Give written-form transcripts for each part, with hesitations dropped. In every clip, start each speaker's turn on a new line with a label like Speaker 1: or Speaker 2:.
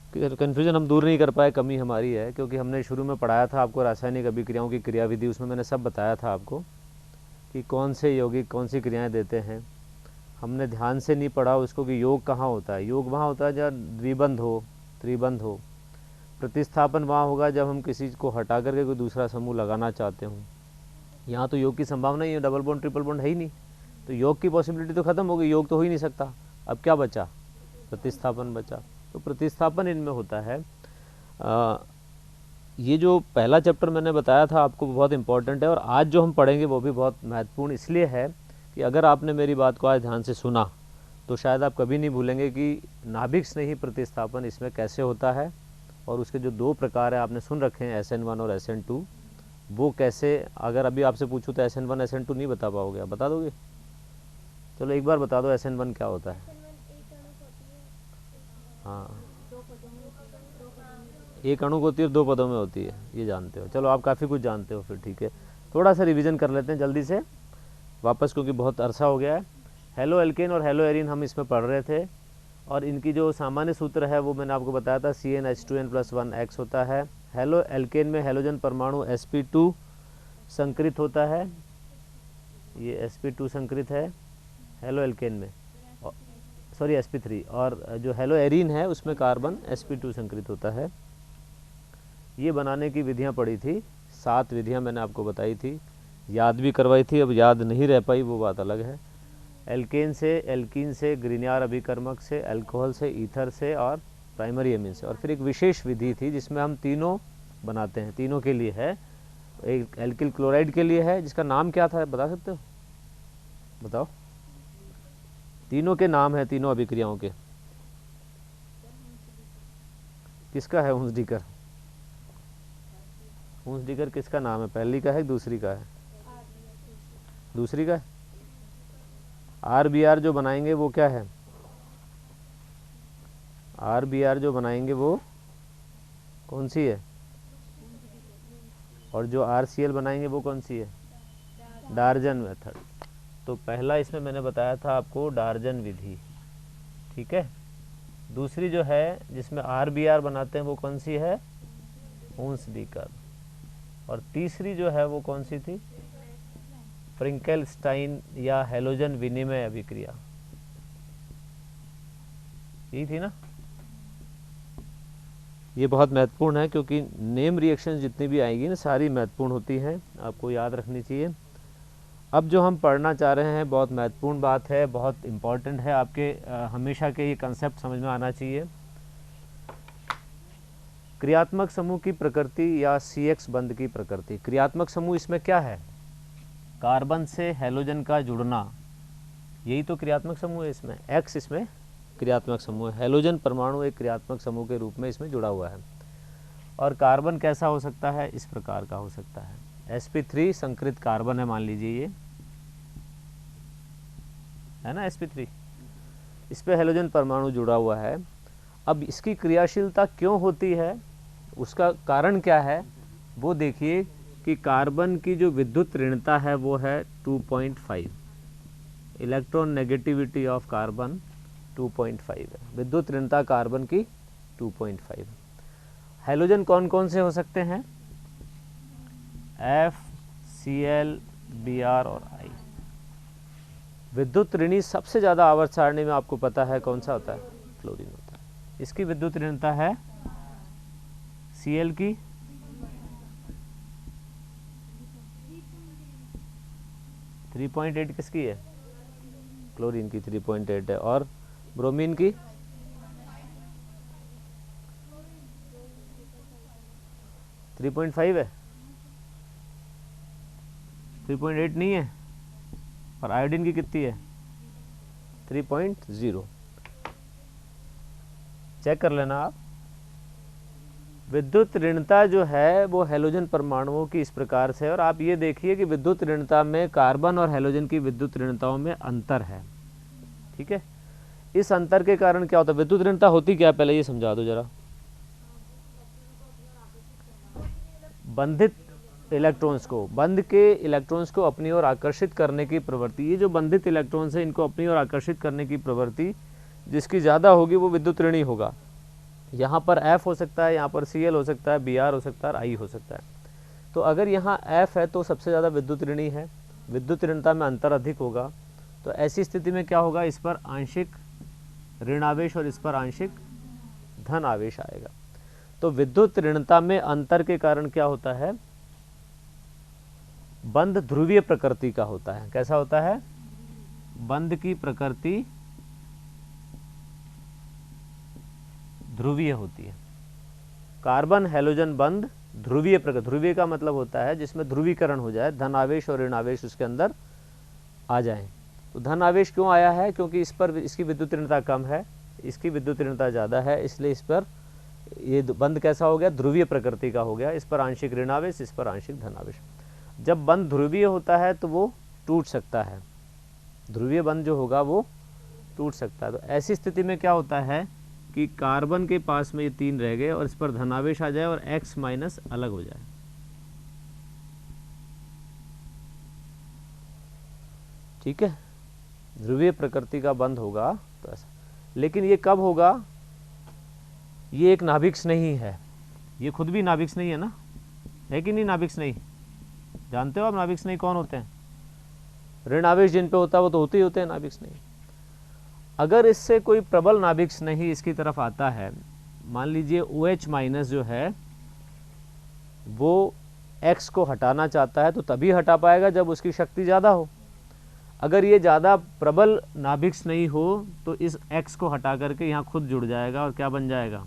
Speaker 1: Confusion हम दूर नहीं कर पाए, कमी हमारी है, क्योंकि हमने शुरू में पढ़ाया था आपको रासायनिक अभिक्रियाओं की क्रियाविधि, उसमें मैंने सब बताया था आपको कि कौन से यौगिक कौन सी क्रियाएं देते हैं। हमने ध्यान से नहीं पढ़ा उसको कि योग कहाँ होता है। योग वहाँ होता है जहाँ द्विबंध हो, त्रिबंध हो। प्रतिस्थापन वहाँ होगा जब हम किसी को हटा करके कोई दूसरा समूह लगाना चाहते हों। यहाँ तो योग की संभावना ही है, डबल बॉन्ड ट्रिपल बॉन्ड है ही नहीं, तो योग की पॉसिबिलिटी तो खत्म हो गई, योग तो हो ही नहीं सकता। अब क्या बचा? प्रतिस्थापन बचा। तो प्रतिस्थापन इनमें होता है। ये जो पहला चैप्टर मैंने बताया था आपको बहुत इंपॉर्टेंट है, और आज जो हम पढ़ेंगे वो भी बहुत महत्वपूर्ण इसलिए है कि अगर आपने मेरी बात को आज ध्यान से सुना तो शायद आप कभी नहीं भूलेंगे कि नाभिक स्नेही प्रतिस्थापन इसमें कैसे होता है, और उसके जो दो प्रकार है आपने सुन रखे हैं, SN1 और SN2, वो कैसे। अगर अभी आपसे पूछूँ तो SN1 SN2 नहीं बता पाओगे, आप बता दोगे? चलो एक बार बता दो SN1 क्या होता है। हाँ, एक अणु होती है और दो पदों में होती है, ये जानते हो। चलो आप काफ़ी कुछ जानते हो फिर, ठीक है। थोड़ा सा रिवीजन कर लेते हैं जल्दी से वापस, क्योंकि बहुत अरसा हो गया है। हेलो एल्केन और हेलो एरिन हम इसमें पढ़ रहे थे, और इनकी जो सामान्य सूत्र है वो मैंने आपको बताया था, CnH2n+1X होता है। हेलो एल्केन में हेलोजन परमाणु sp2 संकृत होता है, ये sp2 संकृत है हेलो एल्केन में, सॉरी sp3, और जो हेलो एरिन है उसमें कार्बन sp2 संकृत होता है। ये बनाने की विधियां पढ़ी थी, 7 विधियां मैंने आपको बताई थी, याद भी करवाई थी, अब याद नहीं रह पाई वो बात अलग है। एल्केन से, एल्कीन से, ग्रीनियर अभिकर्मक से, अल्कोहल से, ईथर से और प्राइमरी एमीन से। और फिर एक विशेष विधि थी जिसमें हम तीनों बनाते हैं, तीनों के लिए है। एक एल्किल क्लोराइड के लिए है, जिसका नाम क्या था बता सकते हो? बताओ, तीनों के नाम है, तीनों अभिक्रियाओं के। किसका है हुंसडीकर? हुंसडीकर किसका नाम है? पहली का है दूसरी का है? दूसरी का है। RBR जो बनाएंगे वो क्या है? RBR जो बनाएंगे वो कौन सी है? और जो RCl बनाएंगे वो कौन सी है? डार्जन मेथड। तो पहला इसमें मैंने बताया था आपको डार्जन विधि, ठीक है। दूसरी जो है जिसमें RBR बनाते हैं वो कौन सी है? हुंसडीकर। और तीसरी जो है वो कौन सी थी? फ्रिंकेलस्टाइन या हेलोजन विनिमय अभिक्रिया, यही थी ना। ये बहुत महत्वपूर्ण है, क्योंकि नेम रिएक्शन जितनी भी आएंगी ना सारी महत्वपूर्ण होती हैं, आपको याद रखनी चाहिए। अब जो हम पढ़ना चाह रहे हैं बहुत महत्वपूर्ण बात है, बहुत इम्पॉर्टेंट है, आपके हमेशा के ये कंसेप्ट समझ में आना चाहिए। क्रियात्मक समूह की प्रकृति या CX बंध की प्रकृति। क्रियात्मक समूह इसमें क्या है? कार्बन से हेलोजन का जुड़ना, यही तो क्रियात्मक समूह है। इसमें X इसमें क्रियात्मक समूह है, हेलोजन परमाणु एक क्रियात्मक समूह के रूप में इसमें जुड़ा हुआ है। और कार्बन कैसा हो सकता है? इस प्रकार का हो सकता है, sp3 संकृत कार्बन है, मान लीजिए ये है ना sp3, इस पे हेलोजन परमाणु जुड़ा हुआ है। अब इसकी क्रियाशीलता क्यों होती है, उसका कारण क्या है वो देखिए कि कार्बन की जो विद्युत ऋणता है वो है 2.5, इलेक्ट्रॉन नेगेटिविटी ऑफ कार्बन 2.5 है, विद्युत ऋणता कार्बन की 2.5। हेलोजन कौन कौन से हो सकते हैं? F, Cl, Br और I। विद्युत ऋणी सबसे ज़्यादा आवर्त सारणी में आपको पता है कौन सा होता है? फ्लोरीन होता है। इसकी विद्युत ऋणता है Cl की 3.8, किसकी है? क्लोरीन की 3.8 है। और ब्रोमीन की 3.5 है, 3.8 नहीं है। और आयोडीन की कितनी है? 3.0। चेक कर लेना आप। विद्युत ऋणता जो है वो हेलोजन परमाणुओं की इस प्रकार से, और आप ये देखिए कि विद्युत ऋणता में कार्बन और हेलोजन की विद्युत ऋणताओं में अंतर है, ठीक है। इस अंतर के कारण क्या होता है? विद्युत ऋणता होती क्या, पहले ये समझा दो जरा। बंधित इलेक्ट्रॉन्स को, बंध के इलेक्ट्रॉन्स को अपनी ओर आकर्षित करने की प्रवृत्ति। ये जो बंधित इलेक्ट्रॉन्स है इनको अपनी ओर आकर्षित करने की प्रवृत्ति जिसकी ज़्यादा होगी वो विद्युत ऋणी होगा, यहाँ पर F हो सकता है, यहाँ पर Cl हो सकता है, Br हो सकता है और I हो सकता है। तो अगर यहाँ F है तो सबसे ज़्यादा विद्युत ऋणी है, विद्युत ऋणता में अंतर अधिक होगा, तो ऐसी स्थिति में क्या होगा, इस पर आंशिक ऋण आवेश और इस पर आंशिक धन आवेश आएगा। तो विद्युत ऋणता में अंतर के कारण क्या होता है, बंध ध्रुवीय प्रकृति का होता है। कैसा होता है, बंध की प्रकृति ध्रुवीय होती है। कार्बन हैलोजन बंध ध्रुवीय प्रकृति, ध्रुवीय का मतलब होता है जिसमें ध्रुवीकरण हो जाए, धन आवेश और ऋण आवेश उसके अंदर आ जाएं। तो धन आवेश क्यों आया है, क्योंकि इस पर इसकी विद्युत ऋणता कम है, इसकी विद्युत ऋणता ज़्यादा है, इसलिए इस पर ये बंध कैसा हो गया, ध्रुवीय प्रकृति का हो गया। इस पर आंशिक ऋण आवेश, इस पर आंशिक धन आवेश। जब बंध ध्रुवीय होता है तो वो टूट सकता है, ध्रुवीय बंध जो होगा वो टूट सकता है। तो ऐसी स्थिति में क्या होता है कि कार्बन के पास में ये 3 रह गए और इस पर धनावेश आ जाए और X माइनस अलग हो जाए। ठीक है, ध्रुवीय प्रकृति का बंध होगा तो ऐसा। लेकिन ये कब होगा, ये एक नाभिक स्नेही है, ये खुद भी नाभिक स्नेही है ना, है कि नहीं नाभिक स्नेही? जानते हो आप नाभिक स्नेही कौन होते हैं? ऋण आवेश जिन पे होता है वो तो होते ही होते हैं नाभिक स्नेही। अगर इससे कोई प्रबल नाभिक स्नेही इसकी तरफ आता है, मान लीजिए OH माइनस जो है वो X को हटाना चाहता है, तो तभी हटा पाएगा जब उसकी शक्ति ज़्यादा हो। अगर ये ज़्यादा प्रबल नाभिक स्नेही हो तो इस X को हटा करके यहाँ खुद जुड़ जाएगा और क्या बन जाएगा,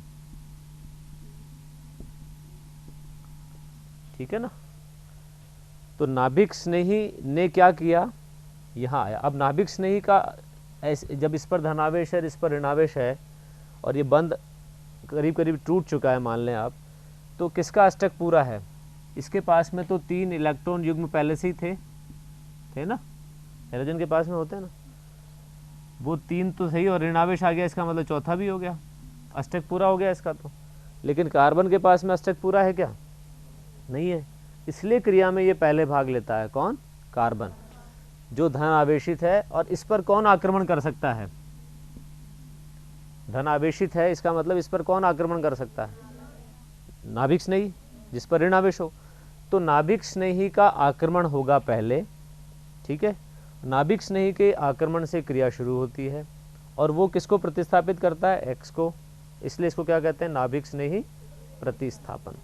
Speaker 1: ठीक है ना। तो नाभिक स्नेही ने क्या किया, यहाँ आया। अब नाभिक स्नेही का ऐसे जब इस पर धनावेश है, इस पर ऋणावेश है और ये बंध करीब करीब टूट चुका है मान लें आप, तो किसका अष्टक पूरा है? इसके पास में तो 3 इलेक्ट्रॉन युग्म पहले से ही थे ना, हैलोजन के पास में होते हैं ना, वो 3 तो सही और ऋणावेश आ गया, इसका मतलब चौथा भी हो गया, अष्टक पूरा हो गया इसका तो। लेकिन कार्बन के पास में अष्टक पूरा है क्या? नहीं है, इसलिए क्रिया में ये पहले भाग लेता है। कौन? कार्बन, जो धन आवेशित है। और इस पर कौन आक्रमण कर सकता है? धन आवेशित है, इसका मतलब इस पर कौन आक्रमण कर सकता है? नाभिक स्नेही, जिस पर ऋण आवेश हो। तो नाभिक स्नेही का आक्रमण होगा पहले, ठीक है। नाभिक स्नेही के आक्रमण से क्रिया शुरू होती है और वो किसको प्रतिस्थापित करता है? X को। इसलिए इसको क्या कहते हैं? नाभिक स्नेही प्रतिस्थापन।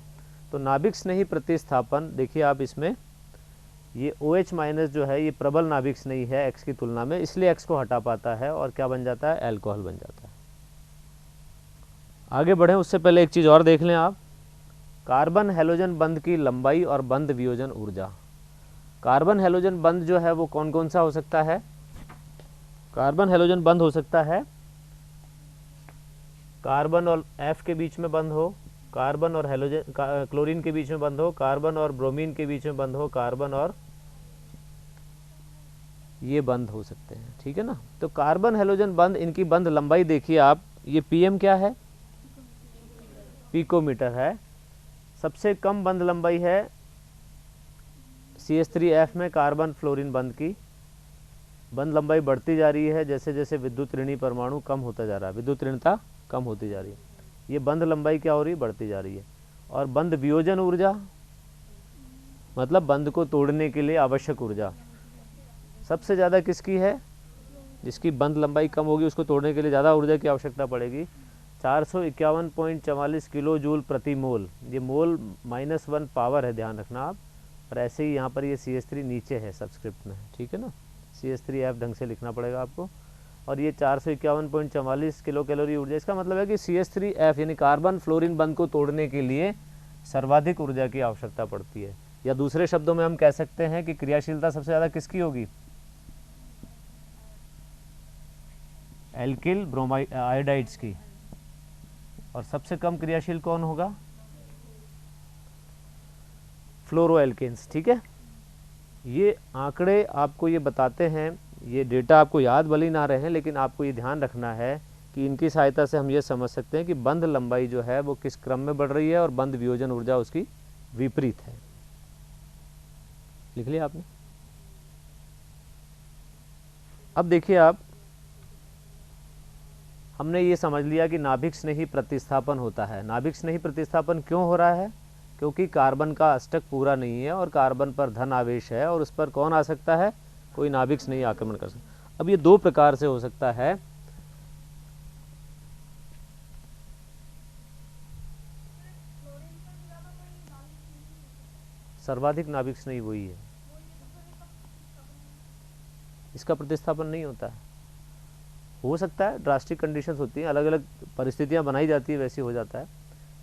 Speaker 1: तो नाभिक स्नेही प्रतिस्थापन देखिए आप, इसमें ये OH माइनस जो है ये प्रबल नाभिक स्नेही है X की तुलना में, इसलिए X को हटा पाता है और क्या बन जाता है? अल्कोहल बन जाता है। आगे बढ़ें उससे पहले एक चीज़ और देख लें आप, कार्बन हैलोजन बंध की लंबाई और बंध वियोजन ऊर्जा। कार्बन हैलोजन बंध जो है वो कौन कौन सा हो सकता है? कार्बन हैलोजन बंध हो सकता है कार्बन और F के बीच में बंध हो, कार्बन और हैलोजन क्लोरीन के बीच में बंध हो, कार्बन और ब्रोमीन के बीच में बंध हो, कार्बन और ये बंध हो सकते हैं, ठीक है ना। तो कार्बन हैलोजन बंध, इनकी बंध लंबाई देखिए आप, ये PM क्या है? पिकोमीटर है। सबसे कम बंध लंबाई है CH3F में कार्बन फ्लोरीन बंध की। बंध लंबाई बढ़ती जा रही है जैसे जैसे विद्युत ऋणी परमाणु कम होता जा रहा है, विद्युत ऋणता कम होती जा रही है। ये बंध लंबाई क्या हो रही है? बढ़ती जा रही है। और बंध वियोजन ऊर्जा मतलब बंध को तोड़ने के लिए आवश्यक ऊर्जा सबसे ज़्यादा किसकी है? जिसकी बंध लंबाई कम होगी उसको तोड़ने के लिए ज़्यादा ऊर्जा की आवश्यकता पड़ेगी। 451.44 किलो जूल प्रति मोल। ये मोल -1 पावर है, ध्यान रखना आप। और ऐसे ही यहाँ पर ये CH3 नीचे है सबस्क्रिप्ट में, ठीक है ना। CH3F ढंग से लिखना पड़ेगा आपको। और ये 451.44 किलो कैलोरी ऊर्जा, इसका मतलब है कि CH3F यानी कार्बन फ्लोरीन बंध को तोड़ने के लिए सर्वाधिक ऊर्जा की आवश्यकता पड़ती है। या दूसरे शब्दों में हम कह सकते हैं कि क्रियाशीलता सबसे ज़्यादा किसकी होगी? एल्किल ब्रोमाइड आयोडाइड्स की। और सबसे कम क्रियाशील कौन होगा? फ्लोरोएल्केन्स, ठीक है। ये आंकड़े आपको ये बताते हैं, ये डेटा आपको याद भले ना रहे, लेकिन आपको ये ध्यान रखना है कि इनकी सहायता से हम ये समझ सकते हैं कि बंध लंबाई जो है वो किस क्रम में बढ़ रही है और बंध वियोजन ऊर्जा उसकी विपरीत है। लिख लिया आपने? अब देखिए आप, हमने ये समझ लिया कि नाभिक स्नेही प्रतिस्थापन होता है। नाभिक स्नेही प्रतिस्थापन क्यों हो रहा है? क्योंकि कार्बन का अष्टक पूरा नहीं है और कार्बन पर धन आवेश है और उस पर कौन आ सकता है? कोई नाभिक स्नेही आक्रमण कर सकता है। अब ये दो प्रकार से हो सकता है। सर्वाधिक नाभिक स्नेही वही है, इसका प्रतिस्थापन नहीं होता है। हो सकता है ड्रास्टिक कंडीशंस होती हैं, अलग अलग परिस्थितियां बनाई जाती है, वैसे हो जाता है।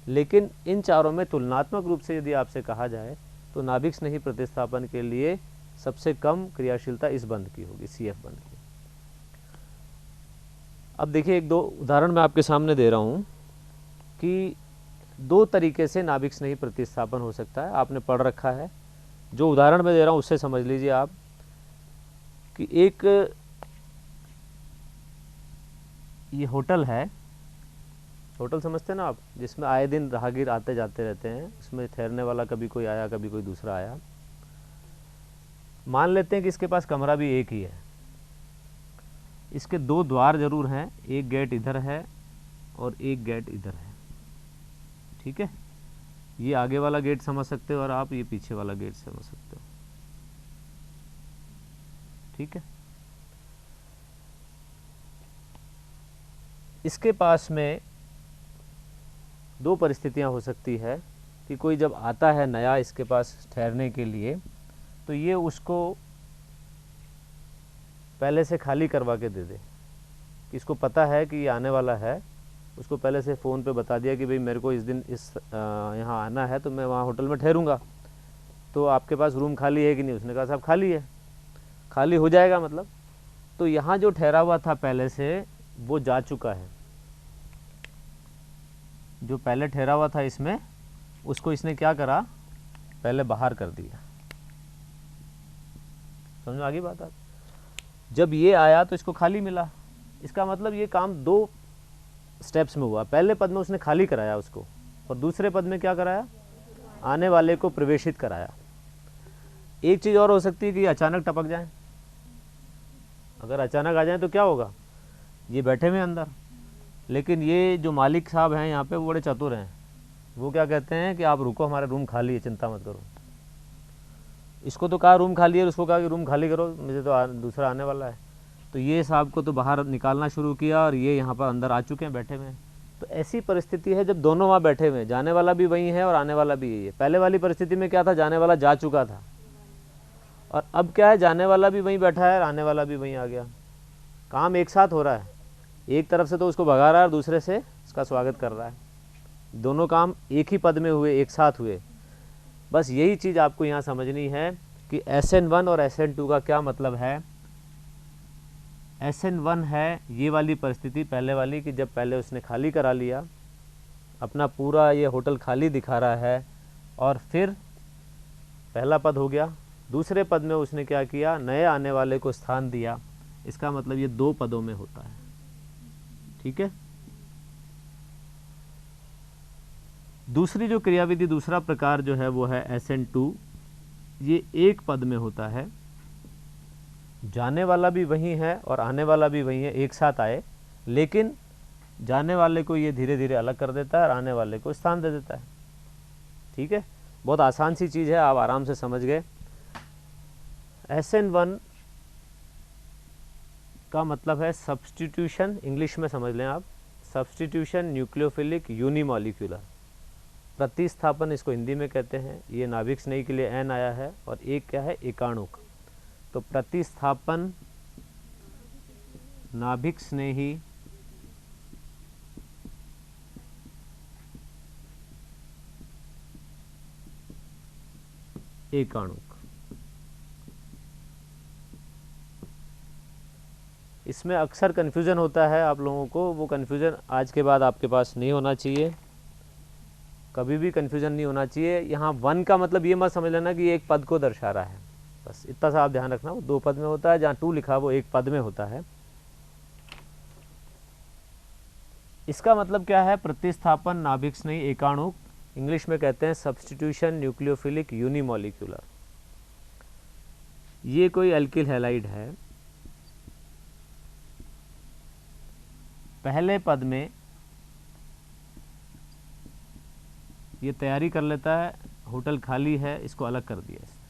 Speaker 1: लेकिन इन चारों में तुलनात्मक रूप से यदि आपसे कहा जाए तो नाभिक स्नेही प्रतिस्थापन के लिए सबसे कम क्रियाशीलता इस बंध की होगी, CF बंध की। अब देखिए एक दो उदाहरण मैं आपके सामने दे रहा हूँ कि दो तरीके से नाभिक स्नेही प्रतिस्थापन हो सकता है, आपने पढ़ रखा है। जो उदाहरण मैं दे रहा हूँ उससे समझ लीजिए आप कि एक ये होटल है, होटल समझते हैं ना आप, जिसमें आए दिन राहगीर आते जाते रहते हैं, उसमें ठहरने वाला कभी कोई आया कभी कोई दूसरा आया। मान लेते हैं कि इसके पास कमरा भी एक ही है, इसके दो द्वार जरूर हैं, एक गेट इधर है और एक गेट इधर है, ठीक है। ये आगे वाला गेट समझ सकते हो और आप ये पीछे वाला गेट समझ सकते हो, ठीक है। इसके पास में दो परिस्थितियां हो सकती है कि कोई जब आता है नया इसके पास ठहरने के लिए तो ये उसको पहले से खाली करवा के दे दे, कि इसको पता है कि ये आने वाला है, उसको पहले से फ़ोन पे बता दिया कि भाई मेरे को इस दिन इस यहाँ आना है तो मैं वहाँ होटल में ठहरूंगा, तो आपके पास रूम खाली है कि नहीं? उसने कहा साहब खाली है। खाली हो जाएगा मतलब, तो यहाँ जो ठहरा हुआ था पहले से वो जा चुका है, जो पहले ठहरा हुआ था इसमें उसको इसने क्या करा, पहले बाहर कर दिया। समझ में आ गई बात? आप जब ये आया तो इसको खाली मिला, इसका मतलब ये काम दो स्टेप्स में हुआ। पहले पद में उसने खाली कराया उसको, और दूसरे पद में क्या कराया, आने वाले को प्रवेशित कराया। एक चीज़ और हो सकती है कि अचानक टपक जाए। अगर अचानक आ जाए तो क्या होगा, ये बैठे हुए अंदर, लेकिन ये जो मालिक साहब हैं यहाँ पे वो बड़े चतुर हैं, वो क्या कहते हैं कि आप रुको, हमारा रूम खाली है, चिंता मत करो। इसको तो कहा रूम खाली है, उसको कहा कि रूम खाली करो, मुझे तो दूसरा आने वाला है। तो ये साहब को तो बाहर निकालना शुरू किया और ये यहाँ पर अंदर आ चुके हैं, बैठे हुए हैं। तो ऐसी परिस्थिति है जब दोनों वहाँ बैठे हुए हैं, जाने वाला भी वही है और आने वाला भी यही है। पहले वाली परिस्थिति में क्या था, जाने वाला जा चुका था, और अब क्या है, जाने वाला भी वहीं बैठा है और आने वाला भी वहीं आ गया। काम एक साथ हो रहा है, एक तरफ से तो उसको भगा रहा है और दूसरे से उसका स्वागत कर रहा है। दोनों काम एक ही पद में हुए, एक साथ हुए। बस यही चीज़ आपको यहाँ समझनी है कि SN1 और SN2 का क्या मतलब है। SN1 है ये वाली परिस्थिति पहले वाली, कि जब पहले उसने खाली करा लिया, अपना पूरा ये होटल खाली दिखा रहा है, और फिर पहला पद हो गया। दूसरे पद में उसने क्या किया, नए आने वाले को स्थान दिया। इसका मतलब ये दो पदों में होता है, ठीक है। दूसरी जो क्रियाविधि, दूसरा प्रकार जो है वो है SN2। ये एक पद में होता है, जाने वाला भी वही है और आने वाला भी वही है, एक साथ आए, लेकिन जाने वाले को ये धीरे धीरे अलग कर देता है और आने वाले को स्थान दे देता है, ठीक है। बहुत आसान सी चीज़ है, आप आराम से समझ गए। SN1 का मतलब है सब्स्टिट्यूशन, इंग्लिश में समझ लें आप, सब्स्टिट्यूशन न्यूक्लियोफिलिक यूनिमॉलिक्यूलर प्रतिस्थापन, इसको हिंदी में कहते हैं। ये नाभिक स्नेही के लिए N आया है, और एक क्या है, एकाणुक। तो प्रतिस्थापन नाभिक स्नेही एकाणुक। इसमें अक्सर कन्फ्यूज़न होता है आप लोगों को, वो कन्फ्यूज़न आज के बाद आपके पास नहीं होना चाहिए, कभी भी कन्फ्यूज़न नहीं होना चाहिए। यहाँ 1 का मतलब ये मत समझ लेना कि एक पद को दर्शा रहा है, बस इतना सा आप ध्यान रखना। वो दो पद में होता है, जहाँ 2 लिखा वो एक पद में होता है। इसका मतलब क्या है, प्रतिस्थापन नाभिक स्नेही एकाणुक, इंग्लिश में कहते हैं सब्स्टिट्यूशन न्यूक्लियोफिलिक यूनिमॉलिक्यूलर। ये कोई अल्किल हैलाइड है, पहले पद में ये तैयारी कर लेता है, होटल खाली है, इसको अलग कर दिया इसने।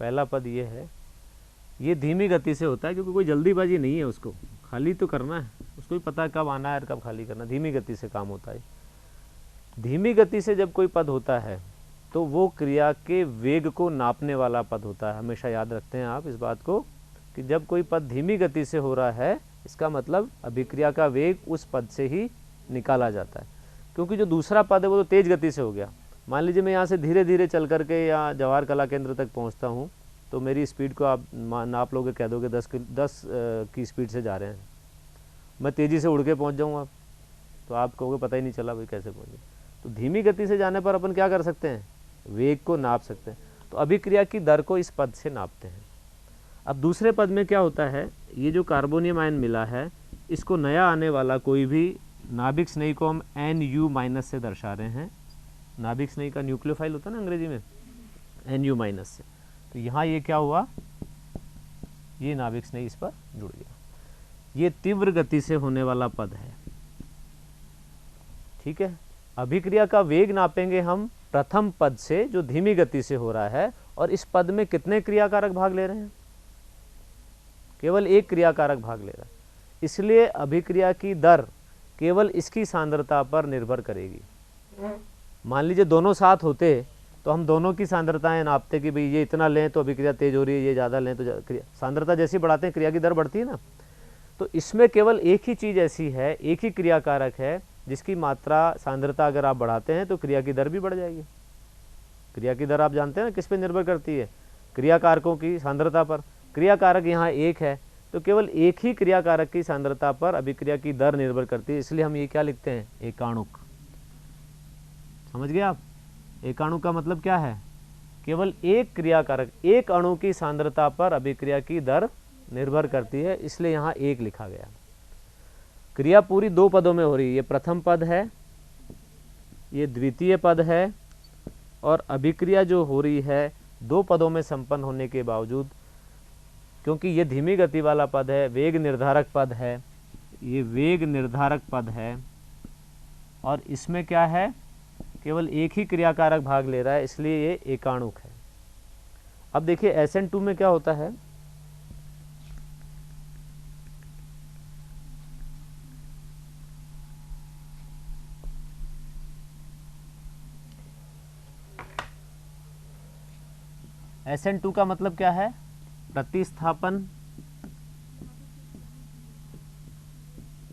Speaker 1: पहला पद ये है, ये धीमी गति से होता है क्योंकि कोई जल्दीबाजी नहीं है, उसको खाली तो करना है, उसको भी पता है कब आना है और कब खाली करना, धीमी गति से काम होता है। धीमी गति से जब कोई पद होता है तो वो क्रिया के वेग को नापने वाला पद होता है। हमेशा याद रखते हैं आप इस बात को कि जब कोई पद धीमी गति से हो रहा है, इसका मतलब अभिक्रिया का वेग उस पद से ही निकाला जाता है, क्योंकि जो दूसरा पद है वो तो तेज गति से हो गया। मान लीजिए मैं यहाँ से धीरे धीरे चल करके या जवाहर कला केंद्र तक पहुँचता हूँ, तो मेरी स्पीड को आप नाप लोगे, कह दोगे 10 की स्पीड से जा रहे हैं, मैं तेज़ी से उड़ के पहुँच जाऊँगा, तो आप कहोगे पता ही नहीं चला भाई कैसे पहुँचे। तो धीमी गति से जाने पर अपन क्या कर सकते हैं, वेग को नाप सकते हैं। तो अभिक्रिया की दर को इस पद से नापते हैं। अब दूसरे पद में क्या होता है, ये जो कार्बोनियम आयन मिला है, इसको नया आने वाला कोई भी नाभिक स्नेही को हम Nu- से दर्शा रहे हैं। नाभिक स्नेही का न्यूक्लियोफाइल होता है ना अंग्रेजी में, Nu- से। तो यहाँ ये क्या हुआ, ये नाभिक स्नेही इस पर जुड़ गया। ये तीव्र गति से होने वाला पद है, ठीक है। अभिक्रिया का वेग नापेंगे हम प्रथम पद से जो धीमी गति से हो रहा है, और इस पद में कितने क्रियाकारक भाग ले रहे हैं, केवल एक क्रियाकारक भाग ले रहा है, इसलिए अभिक्रिया की दर केवल इसकी सांद्रता पर निर्भर करेगी। मान लीजिए दोनों साथ होते तो हम दोनों की सांद्रताएं नापते कि भाई ये इतना लें तो अभिक्रिया तेज हो रही है, ये ज़्यादा लें तो क्रिया सांद्रता जैसी बढ़ाते हैं क्रिया की दर बढ़ती है ना। तो इसमें केवल एक ही चीज़ ऐसी है, एक ही क्रियाकारक है जिसकी मात्रा सांद्रता अगर आप बढ़ाते हैं तो क्रिया की दर भी बढ़ जाएगी। क्रिया की दर आप जानते हैं ना किस पे निर्भर करती है, क्रियाकारकों की सांद्रता पर। क्रियाकारक यहाँ एक है, तो केवल एक ही क्रियाकारक की सांद्रता पर अभिक्रिया की दर निर्भर करती है, इसलिए हम ये क्या लिखते हैं, एकाणुक। समझ गए आप, एकाणुक का मतलब क्या है, केवल एक क्रियाकारक, एक अणु की सांद्रता पर अभिक्रिया की दर निर्भर करती है, इसलिए यहाँ एक लिखा गया। क्रिया पूरी दो पदों में हो रही है, ये प्रथम पद है, ये द्वितीय पद है, और अभिक्रिया जो हो रही है दो पदों में संपन्न होने के बावजूद, क्योंकि ये धीमी गति वाला पद है, वेग निर्धारक पद है, ये वेग निर्धारक पद है, और इसमें क्या है, केवल एक ही क्रियाकारक भाग ले रहा है, इसलिए ये एकाणुक है। अब देखिए SN2 में क्या होता है, SN2 का मतलब क्या है, प्रतिस्थापन,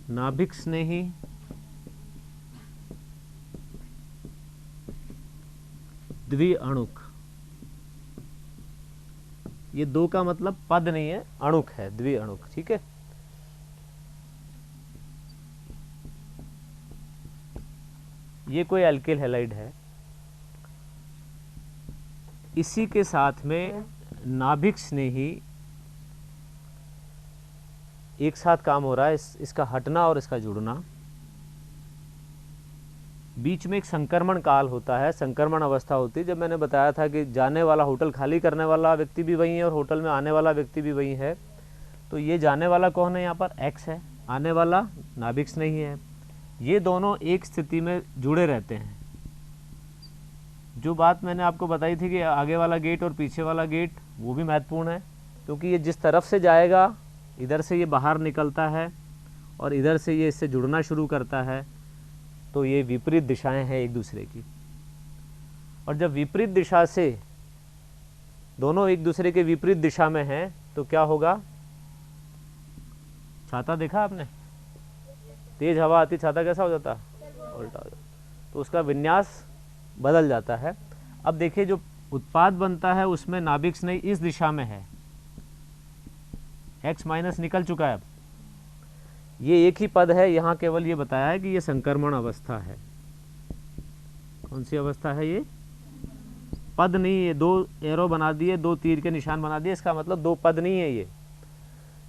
Speaker 1: नाभिक स्नेही, द्विअणुक। ये दो का मतलब पद नहीं है, अणुक है, द्विअणुक, ठीक है। ये कोई अल्किल हैलाइड है, इसी के साथ में नाभिक स्नेही एक साथ काम हो रहा है, इसका हटना और इसका जुड़ना। बीच में एक संक्रमण काल होता है, संक्रमण अवस्था होती है। जब मैंने बताया था कि जाने वाला, होटल खाली करने वाला व्यक्ति भी वही है और होटल में आने वाला व्यक्ति भी वही है, तो ये जाने वाला कौन है, यहाँ पर X है, आने वाला नाभिक स्नेही है। ये दोनों एक स्थिति में जुड़े रहते हैं। जो बात मैंने आपको बताई थी कि आगे वाला गेट और पीछे वाला गेट, वो भी महत्वपूर्ण है, क्योंकि ये जिस तरफ से जाएगा, इधर से ये बाहर निकलता है और इधर से ये इससे जुड़ना शुरू करता है, तो ये विपरीत दिशाएं हैं एक दूसरे की। और जब विपरीत दिशा से दोनों एक दूसरे के विपरीत दिशा में हैं, तो क्या होगा, छाता देखा आपने, तेज हवा आती, छाता कैसा हो जाता, उल्टा हो जाता, तो उसका विन्यास बदल जाता है। अब देखिए जो उत्पाद बनता है उसमें नाभिक स्नेही इस दिशा में है, X- निकल चुका है। अब ये एक ही पद है, यहाँ केवल ये बताया है कि ये संक्रमण अवस्था है। कौन सी अवस्था है ये, पद नहीं है, दो एरो बना दिए, दो तीर के निशान बना दिए, इसका मतलब दो पद नहीं है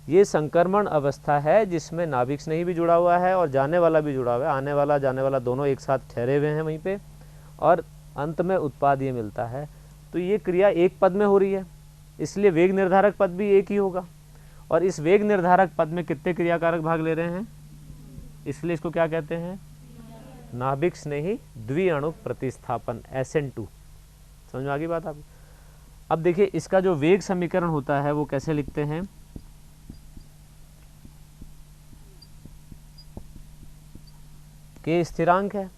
Speaker 1: ये संक्रमण अवस्था है जिसमें नाभिक स्नेही भी जुड़ा हुआ है और जाने वाला भी जुड़ा हुआ है, आने वाला जाने वाला दोनों एक साथ ठहरे हुए हैं वहीं पे, और अंत में उत्पाद ये मिलता है। तो ये क्रिया एक पद में हो रही है, इसलिए वेग निर्धारक पद भी एक ही होगा। और इस वेग निर्धारक पद में कितने क्रियाकारक भाग ले रहे हैं, इसलिए इसको क्या कहते हैं, नाभिक स्नेही द्विअणुक प्रतिस्थापन, SN2। समझ में आ गई बात आप। अब देखिए इसका जो वेग समीकरण होता है वो कैसे लिखते हैं, K स्थिरांक है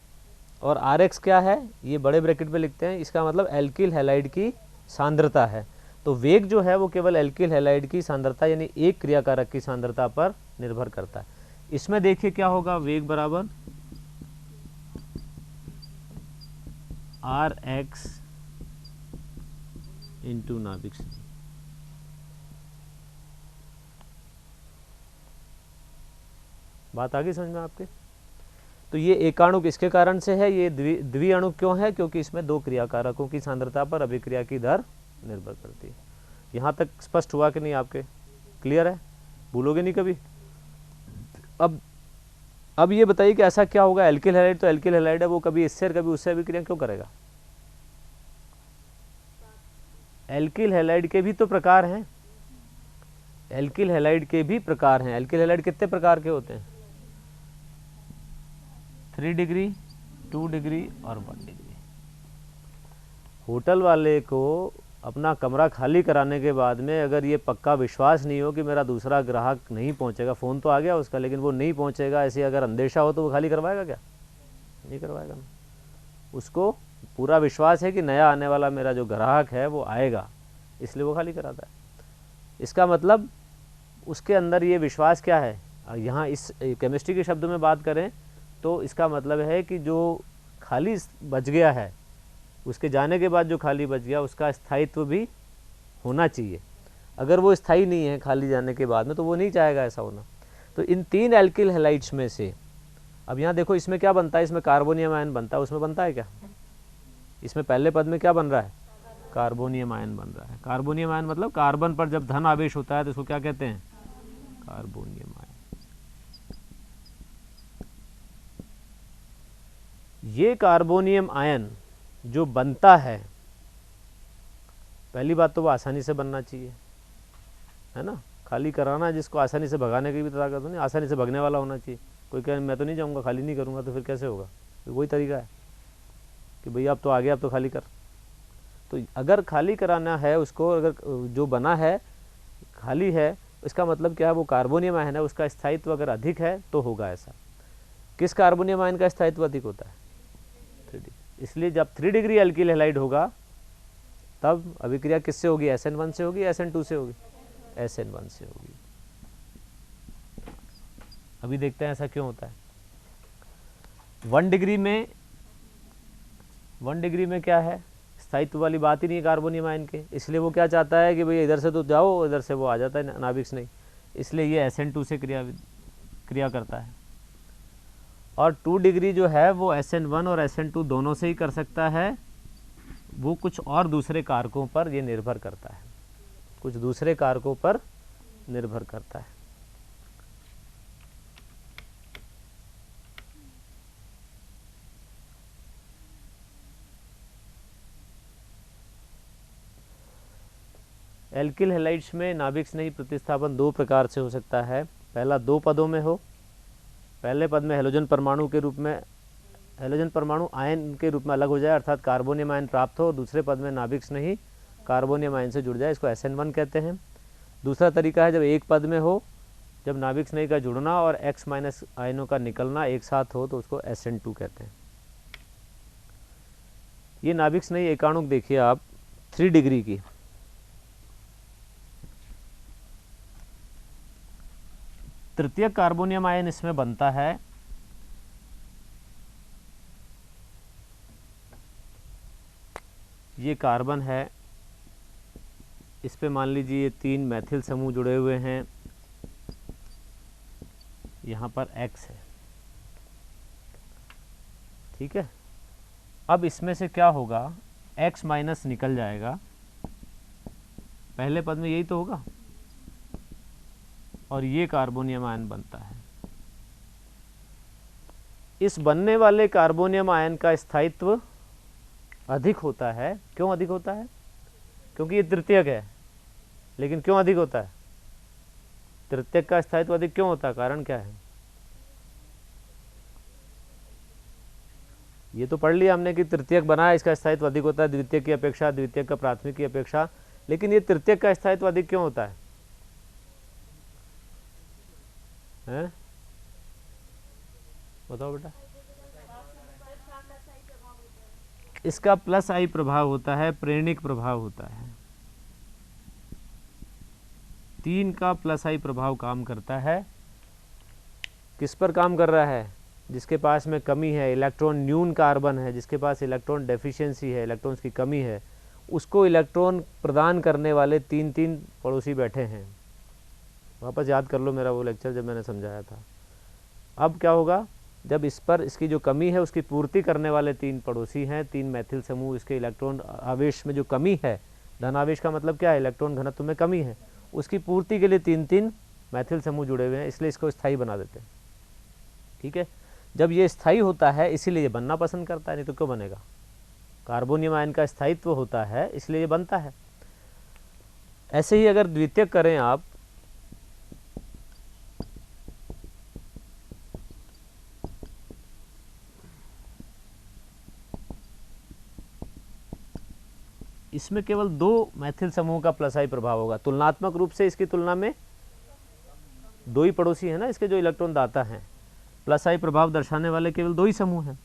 Speaker 1: और RX क्या है, ये बड़े ब्रैकेट में लिखते हैं, इसका मतलब एल्किल हैलाइड की सांद्रता है। तो वेग जो है वो केवल एल्किल हैलाइड की सांद्रता यानी एक क्रियाकारक की सांद्रता पर निर्भर करता है। इसमें देखिए क्या होगा, वेग बराबर RX इंटू नाभिक स्नेही। बात आ गई समझ में आपके। तो ये एकाणुक इसके कारण से है, ये द्विअणुक क्यों है, क्योंकि इसमें दो क्रियाकारकों की सांद्रता पर अभिक्रिया की दर निर्भर करती है। यहाँ तक स्पष्ट हुआ कि नहीं आपके, क्लियर है, भूलोगे नहीं कभी। अब ये बताइए कि ऐसा क्या होगा, एल्किल हैलाइड तो एल्किल हैलाइड है, वो कभी इससे और कभी उससे अभिक्रिया क्यों करेगा। एल्किल हैलाइड के भी तो प्रकार हैं, एल्किल हैलाइड के भी प्रकार हैं। एल्किल हैलाइड कितने प्रकार के होते हैं, 3 डिग्री, 2 डिग्री और 1 डिग्री। होटल वाले को अपना कमरा खाली कराने के बाद में अगर ये पक्का विश्वास नहीं हो कि मेरा दूसरा ग्राहक नहीं पहुंचेगा, फ़ोन तो आ गया उसका लेकिन वो नहीं पहुंचेगा, ऐसे अगर अंदेशा हो तो वो खाली करवाएगा क्या, नहीं करवाएगा। उसको पूरा विश्वास है कि नया आने वाला मेरा जो ग्राहक है वो आएगा, इसलिए वो खाली कराता है। इसका मतलब उसके अंदर ये विश्वास क्या है, यहाँ इस केमिस्ट्री के शब्द में बात करें तो इसका मतलब है कि जो खाली बच गया है, उसके जाने के बाद जो खाली बच गया उसका स्थायित्व भी होना चाहिए। अगर वो स्थायी नहीं है खाली जाने के बाद में तो वो नहीं चाहेगा ऐसा होना। तो इन 3 एल्किल हैलाइड्स में से, अब यहाँ देखो इसमें क्या बनता है, इसमें कार्बोनियम आयन बनता है, उसमें बनता है क्या, इसमें पहले पद में क्या बन रहा है, कार्बोनियम आयन बन रहा है। कार्बोनियम आयन मतलब कार्बन पर जब धन आवेश होता है तो इसको क्या कहते हैं, कार्बोनियम आयन। ये कार्बोनियम आयन जो बनता है, पहली बात तो वो आसानी से बनना चाहिए, है ना, खाली कराना जिसको आसानी से भगाने की भी ताकत नहीं, आसानी से भगने वाला होना चाहिए। कोई कहे मैं तो नहीं जाऊंगा, खाली नहीं करूंगा, तो फिर कैसे होगा, तो वही तरीका है कि भैया अब तो आ गया, अब तो खाली कर। तो अगर खाली कराना है उसको, अगर जो बना है खाली है, इसका मतलब क्या है, वो कार्बोनियम आयन है, उसका स्थायित्व अगर अधिक है तो होगा ऐसा। किस कार्बोनियम आयन का स्थायित्व अधिक होता है, 3 डिग्री। इसलिए जब 3 डिग्री एल्किल हैलाइड होगा तब अभिक्रिया किससे होगी, SN1 से होगी, SN2 से होगी, SN1 से होगी। अभी देखते हैं ऐसा क्यों होता है। 1 डिग्री में क्या है, स्थायित्व वाली बात ही नहीं है कार्बोनियम आयन के, इसलिए वो क्या चाहता है कि भैया इधर से तो जाओ, इधर से वो आ जाता है नाभिक से नहीं, इसलिए ये SN2 से क्रिया करता है। और 2 डिग्री जो है वो SN1 और SN2 दोनों से ही कर सकता है, वो कुछ और दूसरे कारकों पर ये निर्भर करता है, कुछ दूसरे कारकों पर निर्भर करता है। एल्किल हैलाइड्स में नाभिक स्नेही प्रतिस्थापन 2 प्रकार से हो सकता है। पहला 2 पदों में हो, पहले पद में हेलोजन परमाणु के रूप में, हेलोजन परमाणु आयन के रूप में अलग हो जाए अर्थात कार्बोनियम आयन प्राप्त हो, दूसरे पद में नाभिक स्नेही कार्बोनियम आयन से जुड़ जाए, इसको SN1 कहते हैं। दूसरा तरीका है जब एक पद में हो, जब नाभिक स्नेही का जुड़ना और X- आयनों का निकलना एक साथ हो तो उसको SN2 कहते हैं। ये नाभिक स्नेही एकाणुक देखिए आप 3 डिग्री की, तृतीय कार्बोनियम आयन इसमें बनता है, ये कार्बन है, इस पे मान लीजिए ये 3 मैथिल समूह जुड़े हुए हैं, यहाँ पर X है, ठीक है। अब इसमें से क्या होगा, X- निकल जाएगा, पहले पद में यही तो होगा, और ये कार्बोनियम आयन बनता है। इस बनने वाले कार्बोनियम आयन का स्थायित्व अधिक होता है। क्यों अधिक होता है, क्योंकि ये तृतीयक है, लेकिन क्यों अधिक होता है, तृतीयक का स्थायित्व अधिक क्यों होता है, कारण क्या है? ये तो पढ़ लिया हमने कि तृतीयक बना है, इसका स्थायित्व अधिक होता है द्वितीयक की अपेक्षा, द्वितीयक का प्राथमिक की अपेक्षा, लेकिन ये तृतीयक का स्थायित्व अधिक क्यों होता है? हैं? बताओ बेटा। इसका प्लस आई प्रभाव होता है, प्रेरणिक प्रभाव होता है। 3 का प्लस आई प्रभाव काम करता है। किस पर काम कर रहा है? जिसके पास में कमी है, इलेक्ट्रॉन न्यून कार्बन है, जिसके पास इलेक्ट्रॉन डेफिशिएंसी है, इलेक्ट्रॉन्स की कमी है, उसको इलेक्ट्रॉन प्रदान करने वाले 3 पड़ोसी बैठे हैं। वापस याद कर लो मेरा वो लेक्चर जब मैंने समझाया था। अब क्या होगा, जब इस पर इसकी जो कमी है उसकी पूर्ति करने वाले 3 पड़ोसी हैं, 3 मैथिल समूह, इसके इलेक्ट्रॉन आवेश में जो कमी है, धन आवेश का मतलब क्या है, इलेक्ट्रॉन घनत्व में कमी है, उसकी पूर्ति के लिए 3 मैथिल समूह जुड़े हुए हैं, इसलिए इसको स्थायी बना देते हैं। ठीक है, जब ये स्थायी होता है इसीलिए ये बनना पसंद करता है, नहीं तो क्यों बनेगा? कार्बोनियम आयन का स्थायित्व होता है इसलिए ये बनता है। ऐसे ही अगर द्वितीयक करें आप, इसमें केवल 2 मैथिल समूह का प्लस आई प्रभाव होगा। तुलनात्मक रूप से इसकी तुलना में 2 ही पड़ोसी है ना इसके जो इलेक्ट्रॉन दाता हैं, प्लस आई प्रभाव दर्शाने वाले केवल 2 ही समूह हैं।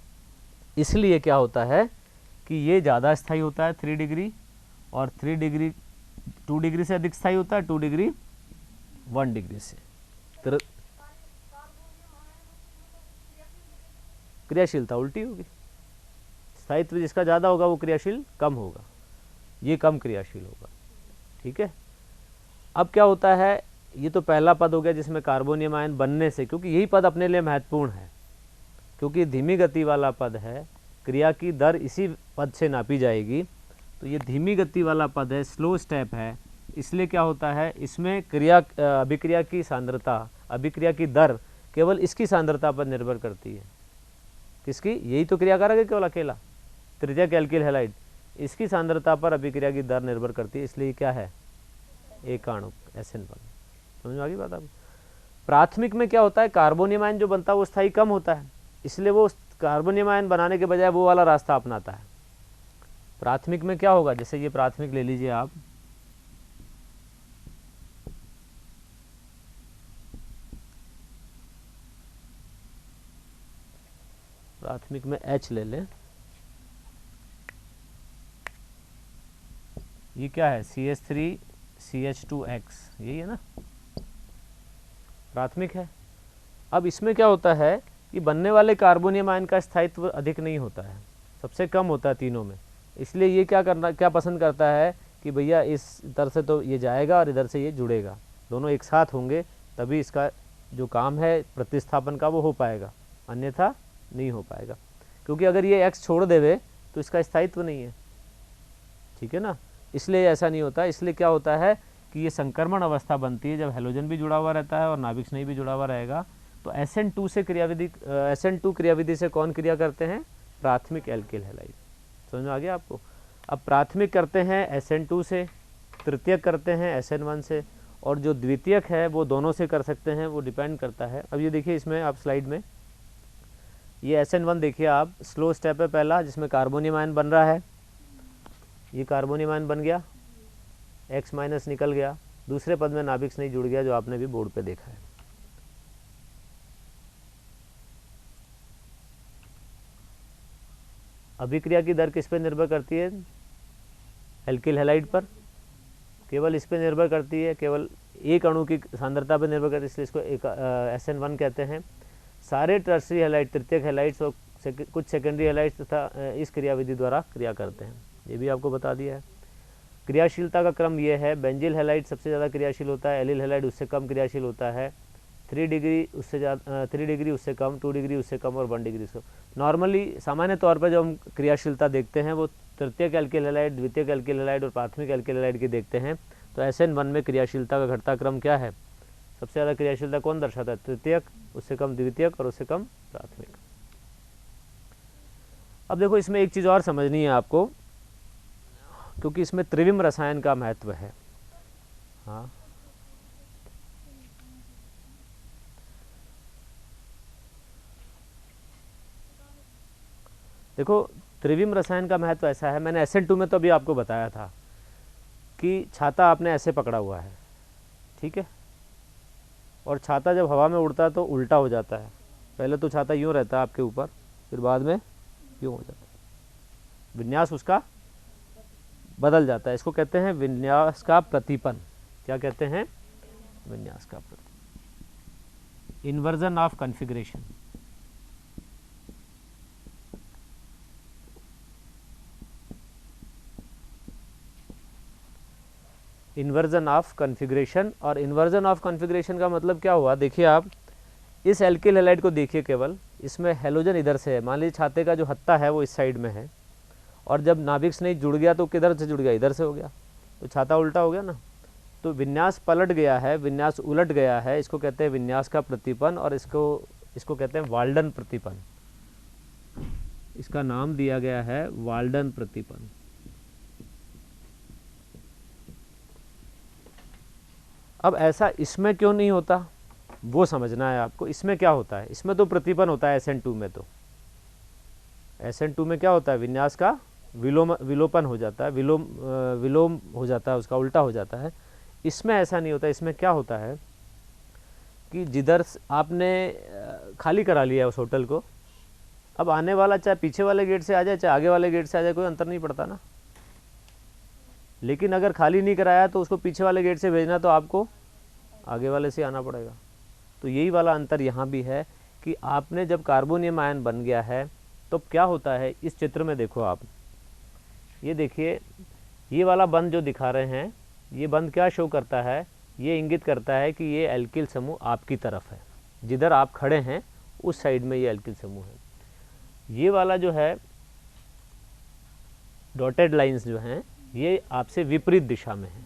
Speaker 1: इसलिए क्या होता है कि ये ज़्यादा स्थायी होता है 3 डिग्री, और 3 डिग्री 2 डिग्री से अधिक स्थायी होता है 2 डिग्री 1 डिग्री से। क्रियाशीलता उल्टी होगी, स्थायित्व जिसका ज़्यादा होगा वो क्रियाशील कम होगा, ये कम क्रियाशील होगा। ठीक है, अब क्या होता है, ये तो पहला पद हो गया जिसमें कार्बोनियम आयन बनने से, क्योंकि यही पद अपने लिए महत्वपूर्ण है, क्योंकि धीमी गति वाला पद है, क्रिया की दर इसी पद से नापी जाएगी, तो ये धीमी गति वाला पद है, स्लो स्टेप है, इसलिए क्या होता है, इसमें अभिक्रिया की सांद्रता, अभिक्रिया की दर केवल इसकी सांद्रता पर निर्भर करती है। किसकी? यही तो क्रियाकारक है केवल अकेला, तृतीयक एल्किल हैलाइड, इसकी सांद्रता पर अभिक्रिया की दर निर्भर करती है, इसलिए क्या है, एकाणुक SN1। समझ में आ गई बात आपको? प्राथमिक में क्या होता है, कार्बोनियम आयन जो बनता है वो स्थायी कम होता है, इसलिए वो कार्बोनियम आयन बनाने के बजाय वो वाला रास्ता अपनाता है। प्राथमिक में क्या होगा, जैसे ये प्राथमिक ले लीजिए आप, प्राथमिक में H ले लें, ये क्या है, CH3 CH2X, यही है ना, प्राथमिक है। अब इसमें क्या होता है कि बनने वाले कार्बोनियम आयन का स्थायित्व अधिक नहीं होता है, सबसे कम होता है तीनों में, इसलिए ये क्या पसंद करता है कि भैया इस तरह से तो ये जाएगा और इधर से ये जुड़ेगा, दोनों एक साथ होंगे तभी इसका जो काम है प्रतिस्थापन का वो हो पाएगा, अन्यथा नहीं हो पाएगा, क्योंकि अगर ये X छोड़ देवे तो इसका स्थायित्व नहीं है। ठीक है ना, इसलिए ऐसा नहीं होता। इसलिए क्या होता है कि ये संक्रमण अवस्था बनती है जब हैलोजन भी जुड़ा हुआ रहता है और नाभिक स्नेही भी जुड़ा हुआ रहेगा, तो SN2 से SN2 क्रियाविधि से कौन क्रिया करते हैं, प्राथमिक एल्किल हैलाइड। समझ में आ गया आपको? अब प्राथमिक करते हैं SN2 से, तृतीयक करते हैं SN1 से, और जो द्वितीयक है वो दोनों से कर सकते हैं, वो डिपेंड करता है। अब ये देखिए इसमें आप स्लाइड में ये SN1 देखिए आप, स्लो स्टेप है पहला जिसमें कार्बोनियम आयन बन रहा है, ये कार्बोनियम आयन बन गया, X माइनस निकल गया, दूसरे पद में नाभिक स्नेही जुड़ गया जो आपने भी बोर्ड पे देखा है। अभिक्रिया की दर किस पे निर्भर करती है, एल्किल हैलाइड पर, केवल इस पे निर्भर करती है, केवल एक अणु की सांद्रता पर निर्भर करती है, इसलिए इसको SN1 कहते हैं। सारे टर्सरी हैलाइड, तृतीयक हैलाइड्स और कुछ सेकेंडरी हैलाइड्स तथा इस क्रियाविधि द्वारा क्रिया करते हैं, ये भी आपको बता दिया है। क्रियाशीलता का क्रम ये है, बेंजिल हैलाइड सबसे ज़्यादा क्रियाशील होता है, एलिल हैलाइड उससे कम क्रियाशील होता है, 3 डिग्री उससे ज़्यादा, 3 डिग्री उससे कम, 2 डिग्री उससे कम और 1 डिग्री से। नॉर्मली सामान्य तौर पर जो हम क्रियाशीलता देखते हैं वो तृतीयक एल्किल हैलाइड, द्वितीयक एल्किल हैलाइड और प्राथमिक एल्किल हैलाइड की देखते हैं। तो SN1 में क्रियाशीलता का घटता क्रम क्या है, सबसे ज़्यादा क्रियाशीलता कौन दर्शाता है, तृतीयक, उससे कम द्वितीयक और उससे कम प्राथमिक। अब देखो इसमें एक चीज़ और समझनी है आपको, क्योंकि इसमें त्रिविम रसायन का महत्व है। हाँ देखो त्रिविम रसायन का महत्व ऐसा है, मैंने SN2 में तो अभी आपको बताया था कि छाता आपने ऐसे पकड़ा हुआ है, ठीक है, और छाता जब हवा में उड़ता है तो उल्टा हो जाता है। पहले तो छाता यूँ रहता है आपके ऊपर, फिर बाद में यूँ हो जाता है, विन्यास उसका बदल जाता है। इसको कहते हैं विन्यास का प्रतिपन। क्या कहते हैं? विन्यास का प्रतिपन, inversion of configuration. Inversion of configuration, और इन्वर्जन ऑफ कॉन्फ़िगरेशन का मतलब क्या हुआ? देखिए आप इस एल्किल हैलाइड को देखिए, केवल इसमें हेलोजन इधर से है। मान लीजिए छाते का जो हत्ता है वो इस साइड में है, और जब नाभिक स्नेह जुड़ गया तो किधर से जुड़ गया? इधर से हो गया, तो छाता उल्टा हो गया ना। तो विन्यास पलट गया है, विन्यास उलट गया है, इसको कहते हैं विन्यास का प्रतिपन, और इसको कहते हैं वाल्डन प्रतिपन। इसका नाम दिया गया है वाल्डन प्रतिपन। अब ऐसा इसमें क्यों नहीं होता वो समझना है आपको। इसमें क्या होता है? इसमें तो प्रतिपन होता है SN2 में। तो SN2 में क्या होता है? विन्यास का विलोपन हो जाता है, विलोम हो जाता है, उसका उल्टा हो जाता है। इसमें ऐसा नहीं होता। इसमें क्या होता है कि जिधर आपने खाली करा लिया है उस होटल को, अब आने वाला चाहे पीछे वाले गेट से आ जाए चाहे आगे वाले गेट से आ जाए, कोई अंतर नहीं पड़ता ना। लेकिन अगर खाली नहीं कराया तो उसको पीछे वाले गेट से भेजना तो आपको आगे वाले से आना पड़ेगा। तो यही वाला अंतर यहाँ भी है कि आपने जब कार्बोनियम आयन बन गया है तो क्या होता है। इस चित्र में देखो आप, ये देखिए, ये वाला बंध जो दिखा रहे हैं, ये बंध क्या शो करता है? ये इंगित करता है कि ये एल्किल समूह आपकी तरफ है, जिधर आप खड़े हैं उस साइड में ये एल्किल समूह है। ये वाला जो है डॉटेड लाइंस जो हैं, ये आपसे विपरीत दिशा में है।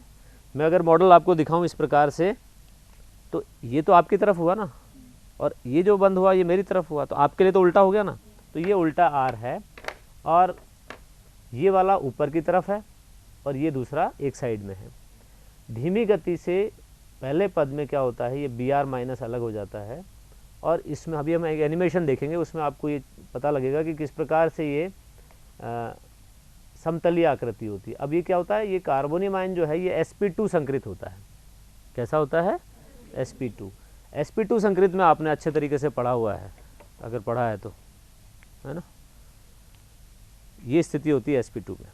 Speaker 1: मैं अगर मॉडल आपको दिखाऊं इस प्रकार से, तो ये तो आपकी तरफ हुआ ना, और ये जो बंद हुआ ये मेरी तरफ हुआ, तो आपके लिए तो उल्टा हो गया ना। तो ये उल्टा आर है, और ये वाला ऊपर की तरफ है, और ये दूसरा एक साइड में है। धीमी गति से पहले पद में क्या होता है, ये BR माइनस अलग हो जाता है, और इसमें अभी हम एक एनिमेशन देखेंगे, उसमें आपको ये पता लगेगा कि किस प्रकार से ये समतलीय आकृति होती है। अब ये क्या होता है, ये कार्बोनियम आयन जो है ये sp2 संकृत होता है। कैसा होता है? sp2 संकृत में आपने अच्छे तरीके से पढ़ा हुआ है, अगर पढ़ा है तो, है ना। ये स्थिति होती है sp2 में,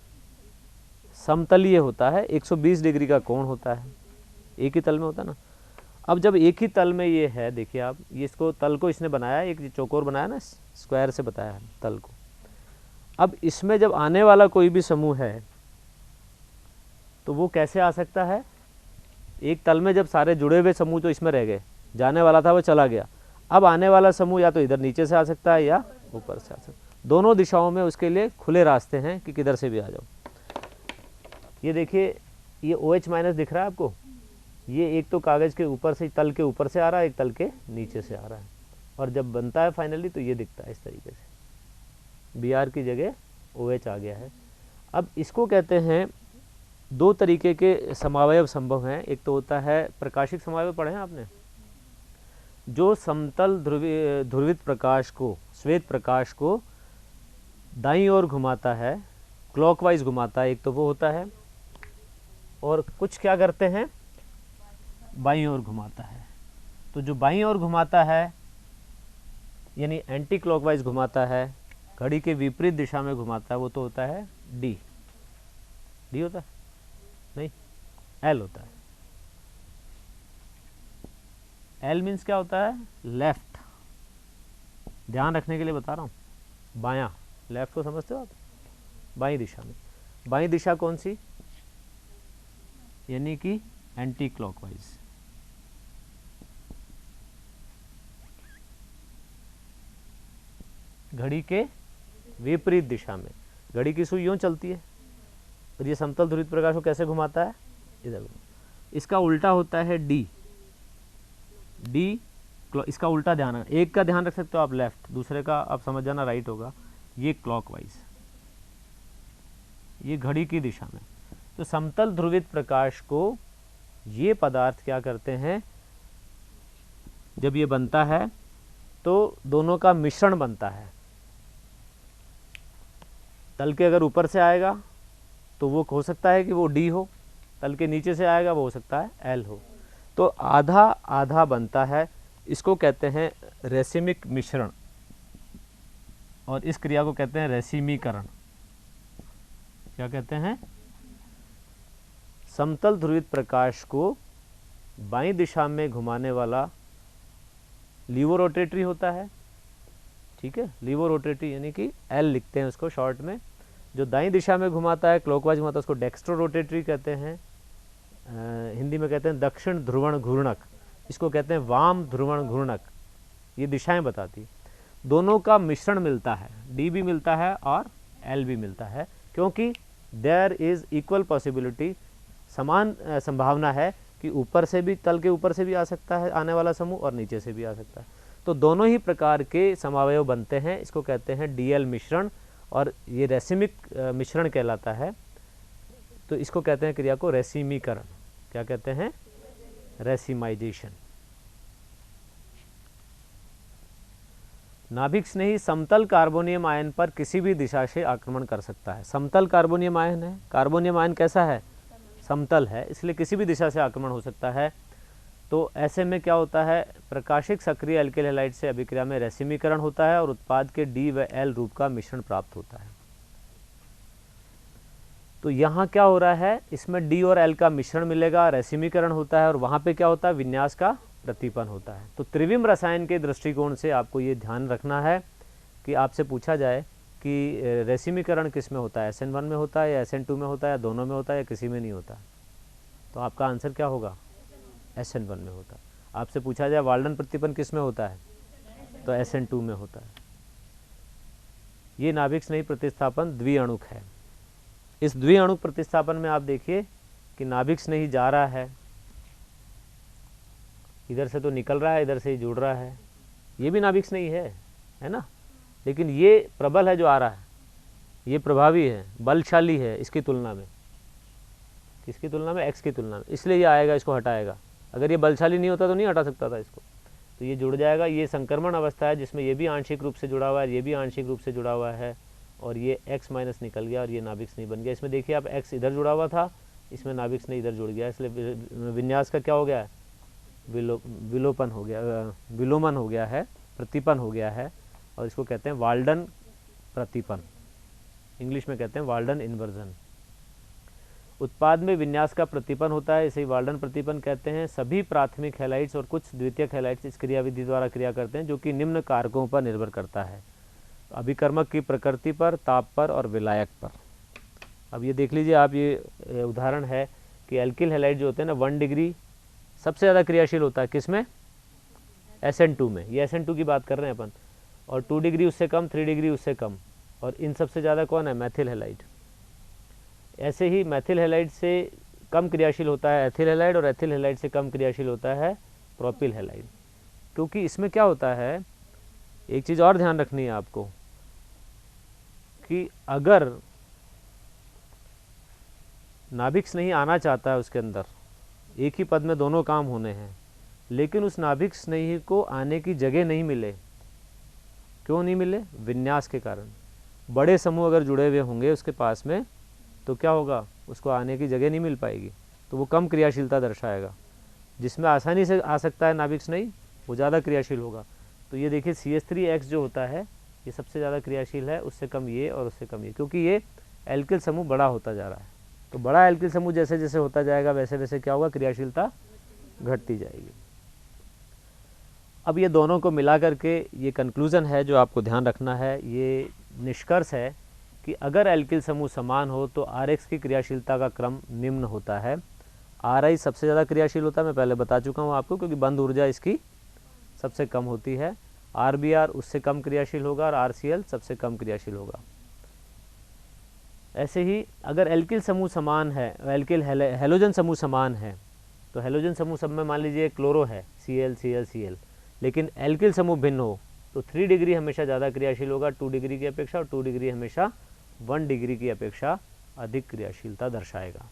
Speaker 1: समतलीय होता है, 120 डिग्री का कोण होता है, एक ही तल में होता है ना। अब जब एक ही तल में ये है, देखिए आप, ये इसको तल को इसने बनाया, एक चौकोर बनाया ना, स्क्वायर से बताया है तल को। अब इसमें जब आने वाला कोई भी समूह है तो वो कैसे आ सकता है? एक तल में जब सारे जुड़े हुए समूह तो इसमें रह गए, जाने वाला था वो चला गया, अब आने वाला समूह या तो इधर नीचे से आ सकता है या ऊपर से आ सकता है। दोनों दिशाओं में उसके लिए खुले रास्ते हैं कि किधर से भी आ जाओ। ये देखिए, ये OH माइनस दिख रहा है आपको, ये एक तो कागज़ के ऊपर से, तल के ऊपर से आ रहा है, एक तल के नीचे से आ रहा है, और जब बनता है फाइनली तो ये दिखता है इस तरीके से, BR की जगह OH आ गया है। अब इसको कहते हैं, दो तरीके के समावयव संभव हैं। एक तो होता है प्रकाशिक समावयव, पढ़े हैं आपने, जो समतल ध्रुवित प्रकाश को, श्वेत प्रकाश को दाईं ओर घुमाता है, क्लॉकवाइज घुमाता है, एक तो वो होता है, और कुछ क्या करते हैं, बाईं ओर घुमाता है। तो जो बाईं ओर घुमाता है यानी एंटी क्लॉकवाइज घुमाता है, घड़ी के विपरीत दिशा में घुमाता है, वो तो होता है डी होता है, नहीं, एल होता है। एल मीन्स क्या होता है? लेफ्ट। ध्यान रखने के लिए बता रहा हूँ, बायां, लेफ्ट को समझते हो आप? बाईं दिशा में। बाईं दिशा कौन सी? यानी कि एंटी क्लॉकवाइज। घड़ी के विपरीत दिशा में। घड़ी की सुई यूं चलती है, और ये समतल ध्रुवित प्रकाश को कैसे घुमाता है? इधर। इसका उल्टा होता है डी। इसका उल्टा ध्यान, एक का ध्यान रख सकते हो आप लेफ्ट, दूसरे का आप समझ जाना राइट होगा। ये क्लॉकवाइज, ये घड़ी की दिशा में। तो समतल ध्रुवित प्रकाश को ये पदार्थ क्या करते हैं, जब ये बनता है तो दोनों का मिश्रण बनता है। तल के अगर ऊपर से आएगा तो वो हो सकता है कि वो D हो, तल के नीचे से आएगा वो हो सकता है L हो। तो आधा आधा बनता है, इसको कहते हैं रेसिमिक मिश्रण, और इस क्रिया को कहते हैं रेसिमीकरण। क्या कहते हैं? समतल ध्रुवित प्रकाश को बाईं दिशा में घुमाने वाला लीवो रोटेटरी होता है, ठीक है, लीवो रोटेटरी यानी कि L लिखते हैं उसको शॉर्ट में। जो दाईं दिशा में घुमाता है, क्लॉकवाइज घुमाता है, उसको डेक्स्ट्रो रोटेटरी कहते हैं। हिंदी में कहते हैं दक्षिण ध्रुवण घूर्णक, इसको कहते हैं वाम ध्रुवण घूर्णक। ये दिशाएं बताती है। दोनों का मिश्रण मिलता है, D भी मिलता है और L भी मिलता है, क्योंकि देयर इज इक्वल पॉसिबिलिटी, समान संभावना है कि ऊपर से भी, तल के ऊपर से भी आ सकता है आने वाला समूह और नीचे से भी आ सकता है। तो दोनों ही प्रकार के समावयव बनते हैं, इसको कहते हैं DL मिश्रण, और ये रेसिमिक मिश्रण कहलाता है। तो इसको कहते हैं क्रिया को रेसिमीकरण। क्या कहते हैं? रेसिमाइजेशन। नाभिक स्नेही समतल कार्बोनियम आयन पर किसी भी दिशा से आक्रमण कर सकता है। समतल कार्बोनियम आयन है, कार्बोनियम आयन कैसा है? समतल है, इसलिए किसी भी दिशा से आक्रमण हो सकता है। तो ऐसे में क्या होता है? प्रकाशिक सक्रिय एल्किल हैलाइड से अभिक्रिया में रेसिमीकरण होता है और उत्पाद के D व L रूप का मिश्रण प्राप्त होता है। तो यहाँ क्या हो रहा है? इसमें D और L का मिश्रण मिलेगा, रेसिमीकरण होता है, और वहाँ पे क्या होता है? विन्यास का प्रतिपन होता है। तो त्रिविम रसायन के दृष्टिकोण से आपको ये ध्यान रखना है कि आपसे पूछा जाए कि रेसिमीकरण किस में होता है, SN1 में होता है या SN2 में होता है, या दोनों में होता है, या किसी में नहीं होता, तो आपका आंसर क्या होगा? SN1 में होता है। आपसे पूछा जाए वाल्डन प्रतिपन किस में होता है, तो SN2 में होता है। ये नाभिक स्नेही प्रतिस्थापन द्विअणुक है। इस द्विअणुक प्रतिस्थापन में आप देखिए कि नाभिक स्नेही जा रहा है, इधर से तो निकल रहा है, इधर से ही जुड़ रहा है, ये भी नाभिक स्नेही है ना, लेकिन ये प्रबल है जो आ रहा है, ये प्रभावी है, बलशाली है इसकी तुलना में। किसकी तुलना में? X की तुलना में, इसलिए ये आएगा, इसको हटाएगा। अगर ये बलशाली नहीं होता तो नहीं हटा सकता था इसको, तो ये जुड़ जाएगा। ये संक्रमण अवस्था है जिसमें ये भी आंशिक रूप से जुड़ा हुआ है, ये भी आंशिक रूप से जुड़ा हुआ है, और ये X माइनस निकल गया और ये नाभिक स्नेही बन गया। इसमें देखिए आप, X इधर जुड़ा हुआ था, इसमें नाभिक स्नेही इधर जुड़ गया, इसलिए विन्यास का क्या हो गया है? विलोपन हो गया, विलोमन हो गया है, प्रतिपन हो गया है, और इसको कहते हैं वाल्डन प्रतिपन, इंग्लिश में कहते हैं वाल्डन इन्वर्जन। उत्पाद में विन्यास का प्रतिपन होता है, इसे वाल्डन प्रतिपन कहते हैं। सभी प्राथमिक हैलाइड्स और कुछ द्वितीयक हैलाइड्स इस क्रियाविधि द्वारा क्रिया करते हैं, जो कि निम्न कारकों पर निर्भर करता है: अभिकर्मक की प्रकृति पर, ताप पर और विलायक पर। अब ये देख लीजिए आप, ये उदाहरण है कि एल्किल हैलाइड जो होते हैं ना, 1 डिग्री सबसे ज़्यादा क्रियाशील होता है, किसमें? SN2 में। ये SN2 की बात कर रहे हैं अपन, और 2 डिग्री उससे कम, 3 डिग्री उससे कम, और इन सबसे ज़्यादा कौन है? मैथिल हैलाइड। ऐसे ही मैथिल हैलाइड से कम क्रियाशील होता है एथिल हैलाइड, और एथिल हैलाइड से कम क्रियाशील होता है प्रोपिल हैलाइड। क्योंकि इसमें क्या होता है, एक चीज़ और ध्यान रखनी है आपको, कि अगर नाभिक स्नेही आना चाहता है उसके अंदर, एक ही पद में दोनों काम होने हैं, लेकिन उस नाभिक स्नेही को आने की जगह नहीं मिले। क्यों नहीं मिले? विन्यास के कारण। बड़े समूह अगर जुड़े हुए होंगे उसके पास में, तो क्या होगा? उसको आने की जगह नहीं मिल पाएगी, तो वो कम क्रियाशीलता दर्शाएगा। जिसमें आसानी से आ सकता है नाभिक स्नेही, वो ज़्यादा क्रियाशील होगा। तो ये देखिए CH3X जो होता है, ये सबसे ज़्यादा क्रियाशील है, उससे कम ये और उससे कम ये, क्योंकि ये एल्किल समूह बड़ा होता जा रहा है। तो बड़ा एल्किल समूह जैसे जैसे होता जाएगा, वैसे वैसे क्या होगा? क्रियाशीलता घटती जाएगी। अब ये दोनों को मिला करके ये कंक्लूज़न है जो आपको ध्यान रखना है, ये निष्कर्ष है कि अगर एल्किल समूह समान हो तो RX की क्रियाशीलता का क्रम निम्न होता है। RI सबसे ज़्यादा क्रियाशील होता है, मैं पहले बता चुका हूँ आपको, क्योंकि बंद ऊर्जा इसकी सबसे कम होती है। RBr उससे कम क्रियाशील होगा, और RCl सबसे कम क्रियाशील होगा। ऐसे ही अगर एल्किल समूह समान है, एल्किल हैलोजन समूह समान है, तो हैलोजन समूह सब में मान लीजिए क्लोरो है, Cl Cl Cl, लेकिन एल्किल समूह भिन्न हो तो 3 डिग्री हमेशा ज़्यादा क्रियाशील होगा 2 डिग्री की अपेक्षा, और 2 डिग्री हमेशा 1 डिग्री की अपेक्षा अधिक क्रियाशीलता दर्शाएगा।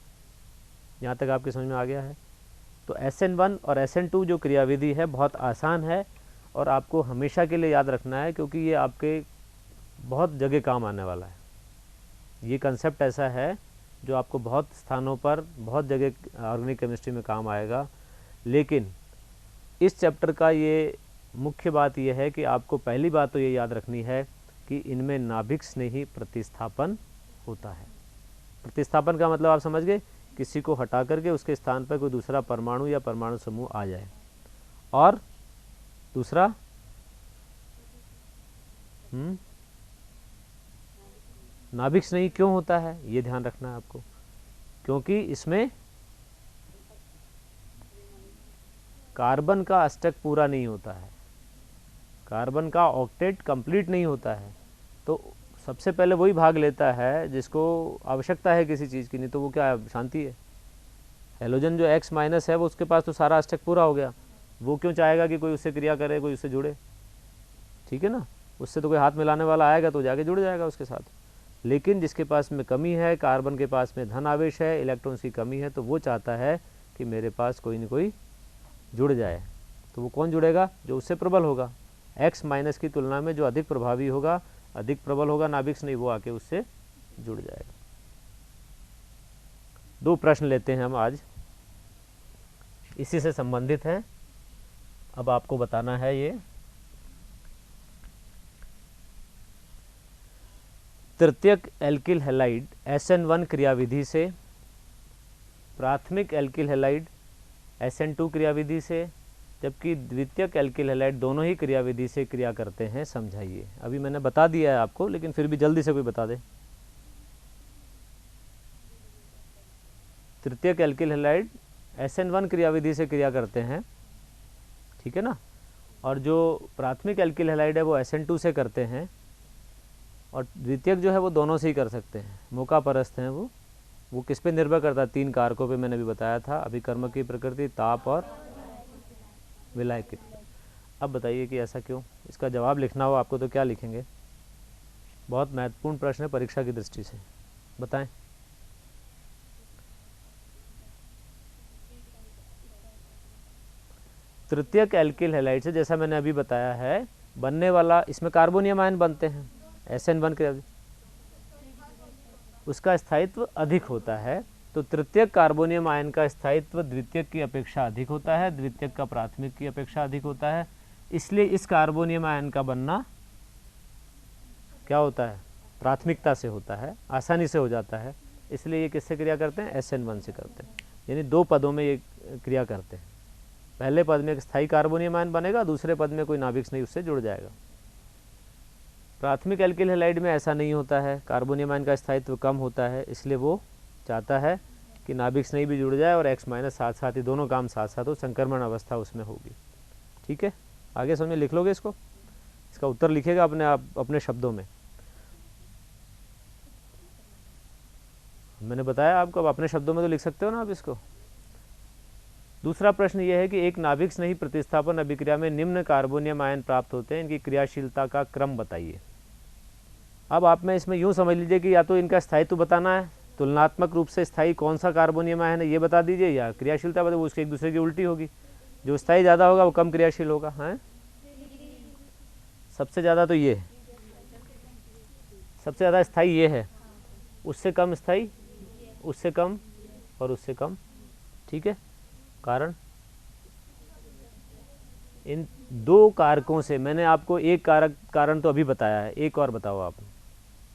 Speaker 1: यहाँ तक आपके समझ में आ गया है? तो SN1 और SN2 जो क्रियाविधि है बहुत आसान है, और आपको हमेशा के लिए याद रखना है, क्योंकि ये आपके बहुत जगह काम आने वाला है। ये कंसेप्ट ऐसा है जो आपको बहुत स्थानों पर बहुत जगह ऑर्गेनिक केमिस्ट्री में काम आएगा, लेकिन इस चैप्टर का ये मुख्य बात यह है कि आपको पहली बात तो ये याद रखनी है कि इनमें नाभिक स्नेही प्रतिस्थापन होता है। प्रतिस्थापन का मतलब आप समझ गए, किसी को हटा करके उसके स्थान पर कोई दूसरा परमाणु या परमाणु समूह आ जाए। और दूसरा नाभिक स्नेही क्यों होता है, ये ध्यान रखना है आपको, क्योंकि इसमें कार्बन का अष्टक पूरा नहीं होता है, कार्बन का ऑक्टेट कंप्लीट नहीं होता है। तो सबसे पहले वही भाग लेता है जिसको आवश्यकता है किसी चीज़ की, नहीं तो वो क्या शांति है। हेलोजन जो X माइनस है वो उसके पास तो सारा अष्टक पूरा हो गया, वो क्यों चाहेगा कि कोई उससे क्रिया करे, कोई उससे जुड़े, ठीक है ना। उससे तो कोई हाथ मिलाने वाला आएगा तो जाके जुड़ जाएगा उसके साथ। लेकिन जिसके पास में कमी है, कार्बन के पास में धन आवेश है, इलेक्ट्रॉन्स की कमी है, तो वो चाहता है कि मेरे पास कोई न कोई जुड़ जाए। तो वो कौन जुड़ेगा, जो उससे प्रबल होगा, X माइनस की तुलना में जो अधिक प्रभावी होगा, अधिक प्रबल होगा नाभिक स्नेही, वो आके उससे जुड़ जाएगा। 2 प्रश्न लेते हैं हम आज, इसी से संबंधित है। अब आपको बताना है ये तृतीयक एल्किल हैलाइड SN1 क्रियाविधि से, प्राथमिक एल्किल हैलाइड SN2 क्रियाविधि से, जबकि द्वितीयक एल्किल हैलाइड दोनों ही क्रियाविधि से क्रिया करते हैं, समझाइए। अभी मैंने बता दिया है आपको, लेकिन फिर भी जल्दी से कोई बता दे। तृतीयक एल्किल हैलाइड SN1 क्रियाविधि से क्रिया करते हैं, ठीक है ना। और जो प्राथमिक एल्किल हैलाइड है वो SN2 से करते हैं, और द्वितीयक जो है वो दोनों से ही कर सकते हैं, मौका परस्त हैं वो किस पे निर्भर करता है, 3 कारकों पे मैंने भी बताया था, अभिकर्मक की प्रकृति, ताप और विलायक की। अब बताइए कि ऐसा क्यों, इसका जवाब लिखना हो आपको तो क्या लिखेंगे। बहुत महत्वपूर्ण प्रश्न है परीक्षा की दृष्टि से, बताएं। तृतीयक एल्किल हैलाइड से, जैसा मैंने अभी बताया है, बनने वाला, इसमें कार्बोनियम आयन बनते हैं SN1 के, उसका स्थायित्व अधिक होता है। तो तृतीयक कार्बोनियम आयन का स्थायित्व द्वितीयक की अपेक्षा अधिक होता है, द्वितीयक का प्राथमिक की अपेक्षा अधिक होता है। इसलिए इस कार्बोनियम आयन का बनना क्या होता है, प्राथमिकता से होता है, आसानी से हो जाता है। इसलिए ये किससे क्रिया करते हैं, SN1 से करते हैं। यानी 2 पदों में ये क्रिया करते हैं। पहले पद में एक स्थायी कार्बोनियम आयन बनेगा, दूसरे पद में कोई नाभिक स्नेही उससे जुड़ जाएगा। प्राथमिक एल्किल हैलाइड में ऐसा नहीं होता है, कार्बोनियम आयन का स्थायित्व कम होता है, इसलिए वो चाहता है कि नाभिक स्नेही भी जुड़ जाए और X माइनस साथ साथ ही, दोनों काम साथ साथ हो, संक्रमण अवस्था उसमें होगी। ठीक है, आगे समझ, लिख लोगे इसको, इसका उत्तर लिखेगा अपने आप अपने शब्दों में। मैंने बताया आपको, अब अपने शब्दों में तो लिख सकते हो ना आप इसको। दूसरा प्रश्न यह है कि एक नाभिक स्नेही प्रतिस्थापन अभिक्रिया में निम्न कार्बोनियम आयन प्राप्त होते हैं, इनकी क्रियाशीलता का क्रम बताइए। अब आप में इसमें यूं समझ लीजिए कि या तो इनका स्थायित्व बताना है, तुलनात्मक रूप से स्थायी कौन सा कार्बोनियम आयन है ये बता दीजिए, या क्रियाशीलता बताइए, वो उसके एक दूसरे की उल्टी होगी। जो स्थायी ज़्यादा होगा वो कम क्रियाशील होगा। हैं, सबसे ज़्यादा तो ये है, सबसे ज़्यादा स्थायी ये है, उससे कम स्थायी, उससे कम और उससे कम। ठीक है, कारण इन 2 कारकों से, मैंने आपको एक कारण तो अभी बताया है, एक और बताओ आप,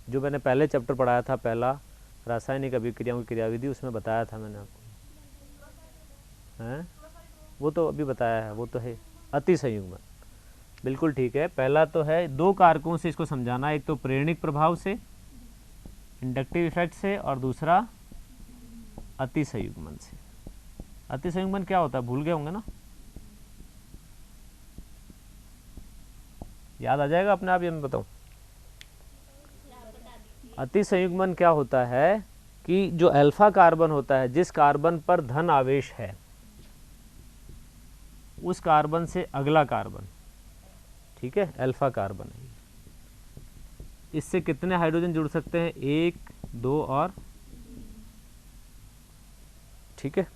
Speaker 1: जो मैंने पहले चैप्टर पढ़ाया था, पहला रासायनिक अभिक्रियाओं की क्रियाविधि, उसमें बताया था मैंने आपको। हैं, वो तो अभी बताया है, वो तो है अति संयुग्मन। बिल्कुल ठीक है, पहला तो है 2 कारकों से इसको समझाना, एक तो प्रेरणिक प्रभाव से, इंडक्टिव इफेक्ट से, और दूसरा अति संयुग्मन से। अति संयुग्मन क्या होता है, भूल गए होंगे ना, याद आ जाएगा अपने आप, ये मैं बताऊं। अति संयुग्मन क्या होता है कि जो अल्फा कार्बन होता है, जिस कार्बन पर धन आवेश है, उस कार्बन से अगला कार्बन, ठीक है, अल्फा कार्बन है, इससे कितने हाइड्रोजन जुड़ सकते हैं, 1, 2 और, ठीक है।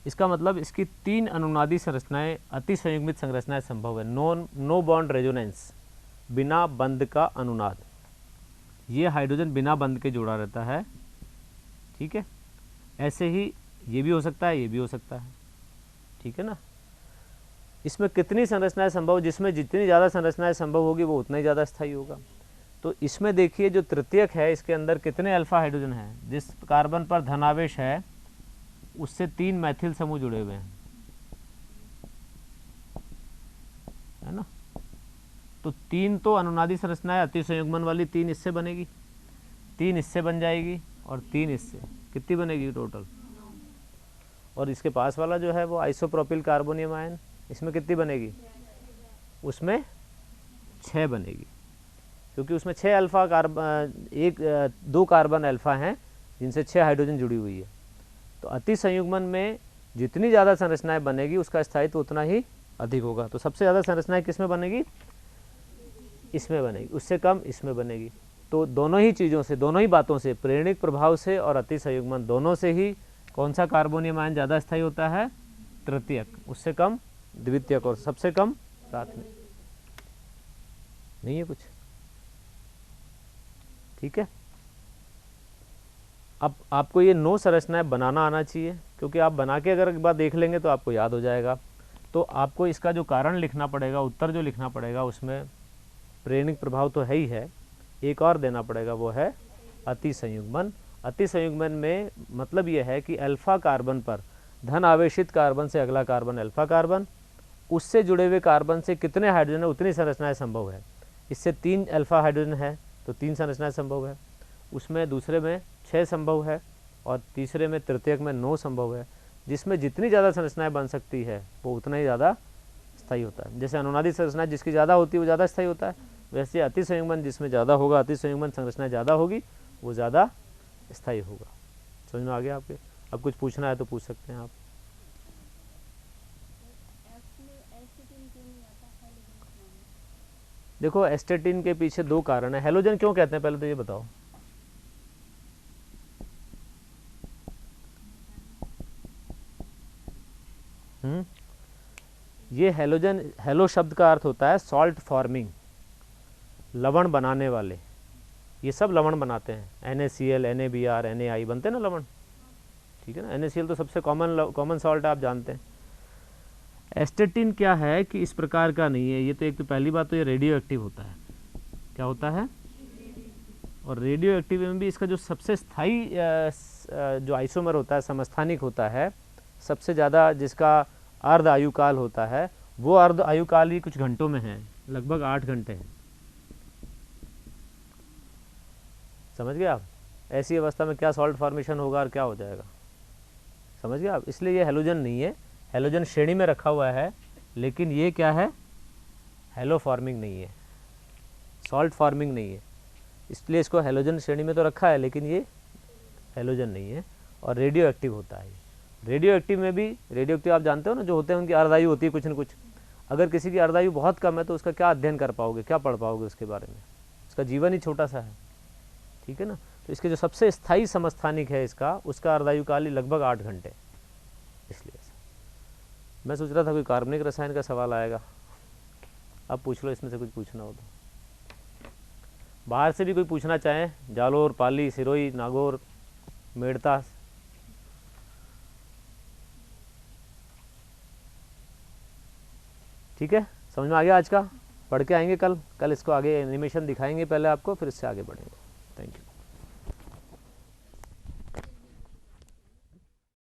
Speaker 1: इसका मतलब इसकी 3 अनुनादी संरचनाएं, अति संयुग्मित संरचनाएं संभव है। नो बॉन्ड रेजोनेंस, बिना बंध का अनुनाद। ये हाइड्रोजन बिना बंध के जुड़ा रहता है, ठीक है। ऐसे ही ये भी हो सकता है, ये भी हो सकता है, ठीक है ना। इसमें कितनी संरचनाएं संभव, जिसमें जितनी ज़्यादा संरचनाएं संभव होगी वो उतना ही ज़्यादा स्थायी होगा। तो इसमें देखिए जो तृतीयक है इसके अंदर कितने अल्फा हाइड्रोजन हैं, जिस कार्बन पर धनावेश है उससे 3 मैथिल समूह जुड़े हुए हैं, है ना। तो 3 तो अनुनादी संरचनाएं अति संयुग्मन वाली 3 इससे बनेगी, 3 इससे बन जाएगी और 3 इससे, कितनी बनेगी टोटल। और इसके पास वाला जो है वो आइसोप्रोपिल कार्बोनियम आयन, इसमें कितनी बनेगी, उसमें 6 बनेगी, क्योंकि उसमें 6 अल्फा कार्बन, 2 कार्बन अल्फा हैं जिनसे 6 हाइड्रोजन जुड़ी हुई है। तो अति संयुग्मन में जितनी ज़्यादा संरचनाएं बनेगी उसका स्थायित्व उतना ही अधिक होगा। तो सबसे ज़्यादा संरचनाएं किसमें बनेगी, इसमें बनेगी, उससे कम इसमें बनेगी। तो दोनों ही चीज़ों से, दोनों ही बातों से, प्रेरणिक प्रभाव से और अति संयुग्मन दोनों से ही कौन सा कार्बोनियम आयन ज़्यादा स्थायी होता है, तृतीयक, उससे कम द्वितीयक और सबसे कम प्राथमिक। नहीं है कुछ, ठीक है। अब आपको ये 9 संरचनाएं बनाना आना चाहिए, क्योंकि आप बना के अगर एक बार देख लेंगे तो आपको याद हो जाएगा। तो आपको इसका जो कारण लिखना पड़ेगा, उत्तर जो लिखना पड़ेगा, उसमें प्रेरणिक प्रभाव तो है ही है, एक और देना पड़ेगा, वो है अति संयुग्मन। अति संयुग्मन में मतलब ये है कि अल्फा कार्बन पर धन आवेशित कार्बन से अगला कार्बन अल्फा कार्बन, उससे जुड़े हुए कार्बन से कितने हाइड्रोजन है उतनी संरचनाएं संभव है। इससे 3 अल्फा हाइड्रोजन है तो 3 संरचनाएं संभव है, उसमें दूसरे में 6 संभव है और तीसरे में तृतीयक में 9 संभव है। जिसमें जितनी ज़्यादा संरचनाएं बन सकती है वो उतना ही ज़्यादा स्थायी होता है। जैसे अनुनादी संरचनाएं जिसकी ज़्यादा होती है वो ज़्यादा स्थायी होता है, वैसे अति संयुग्मन जिसमें ज़्यादा होगा, अति संयुग्मन संरचनाएं ज़्यादा होगी वो ज़्यादा स्थायी होगा। समझ में आ गया आपके। अब कुछ पूछना है तो पूछ सकते हैं आप। देखो एस्टेटिन के पीछे 2 कारण है। हेलोजन क्यों कहते हैं पहले तो ये बताओ। ये हेलोजन, हेलो शब्द का अर्थ होता है सॉल्ट फॉर्मिंग, लवण बनाने वाले। ये सब लवण बनाते हैं, NaCl, NaBr, NaI बनते हैं ना लवण, ठीक है ना। NaCl तो सबसे कॉमन सॉल्ट आप जानते हैं। एस्टेटिन क्या है कि इस प्रकार का नहीं है। ये तो एक तो पहली बात तो ये रेडियो एक्टिव होता है। क्या होता है, और रेडियो एक्टिव में भी इसका जो सबसे स्थायी जो आइसोमर होता है, समस्थानिक होता है, सबसे ज़्यादा जिसका अर्ध आयुकाल होता है, वो अर्ध आयुकाल ही कुछ घंटों में है, लगभग 8 घंटे हैं। समझ गए आप। ऐसी अवस्था में क्या सॉल्ट फॉर्मेशन होगा और क्या हो जाएगा, समझ गए आप। इसलिए ये हेलोजन नहीं है, हेलोजन श्रेणी में रखा हुआ है, लेकिन ये क्या है, हेलो फॉर्मिंग नहीं है, सॉल्ट फॉर्मिंग नहीं है। इसलिए इसको हेलोजन श्रेणी में तो रखा है, लेकिन ये हेलोजन नहीं है और रेडियो एक्टिव होता है। रेडियो एक्टिव में भी, रेडियो एक्टिव आप जानते हो ना, जो होते हैं उनकी अर्धायु होती है कुछ न कुछ। अगर किसी की अर्धायु बहुत कम है तो उसका क्या अध्ययन कर पाओगे, क्या पढ़ पाओगे उसके बारे में, उसका जीवन ही छोटा सा है, ठीक है ना। तो इसके जो सबसे स्थायी समस्थानिक है इसका, उसका अर्धायु काल ही लगभग 8 घंटे। इसलिए मैं सोच रहा था कोई कार्बनिक रसायन का सवाल आएगा, अब पूछ लो इसमें से कुछ पूछना हो तो। बाहर से भी कोई पूछना चाहें, जालोर, पाली, सिरोही, नागौर, मेड़ता। ठीक है, समझ में आ गया आज का। पढ़ के आएंगे कल इसको आगे एनिमेशन दिखाएंगे पहले आपको, फिर इससे आगे बढ़ेंगे।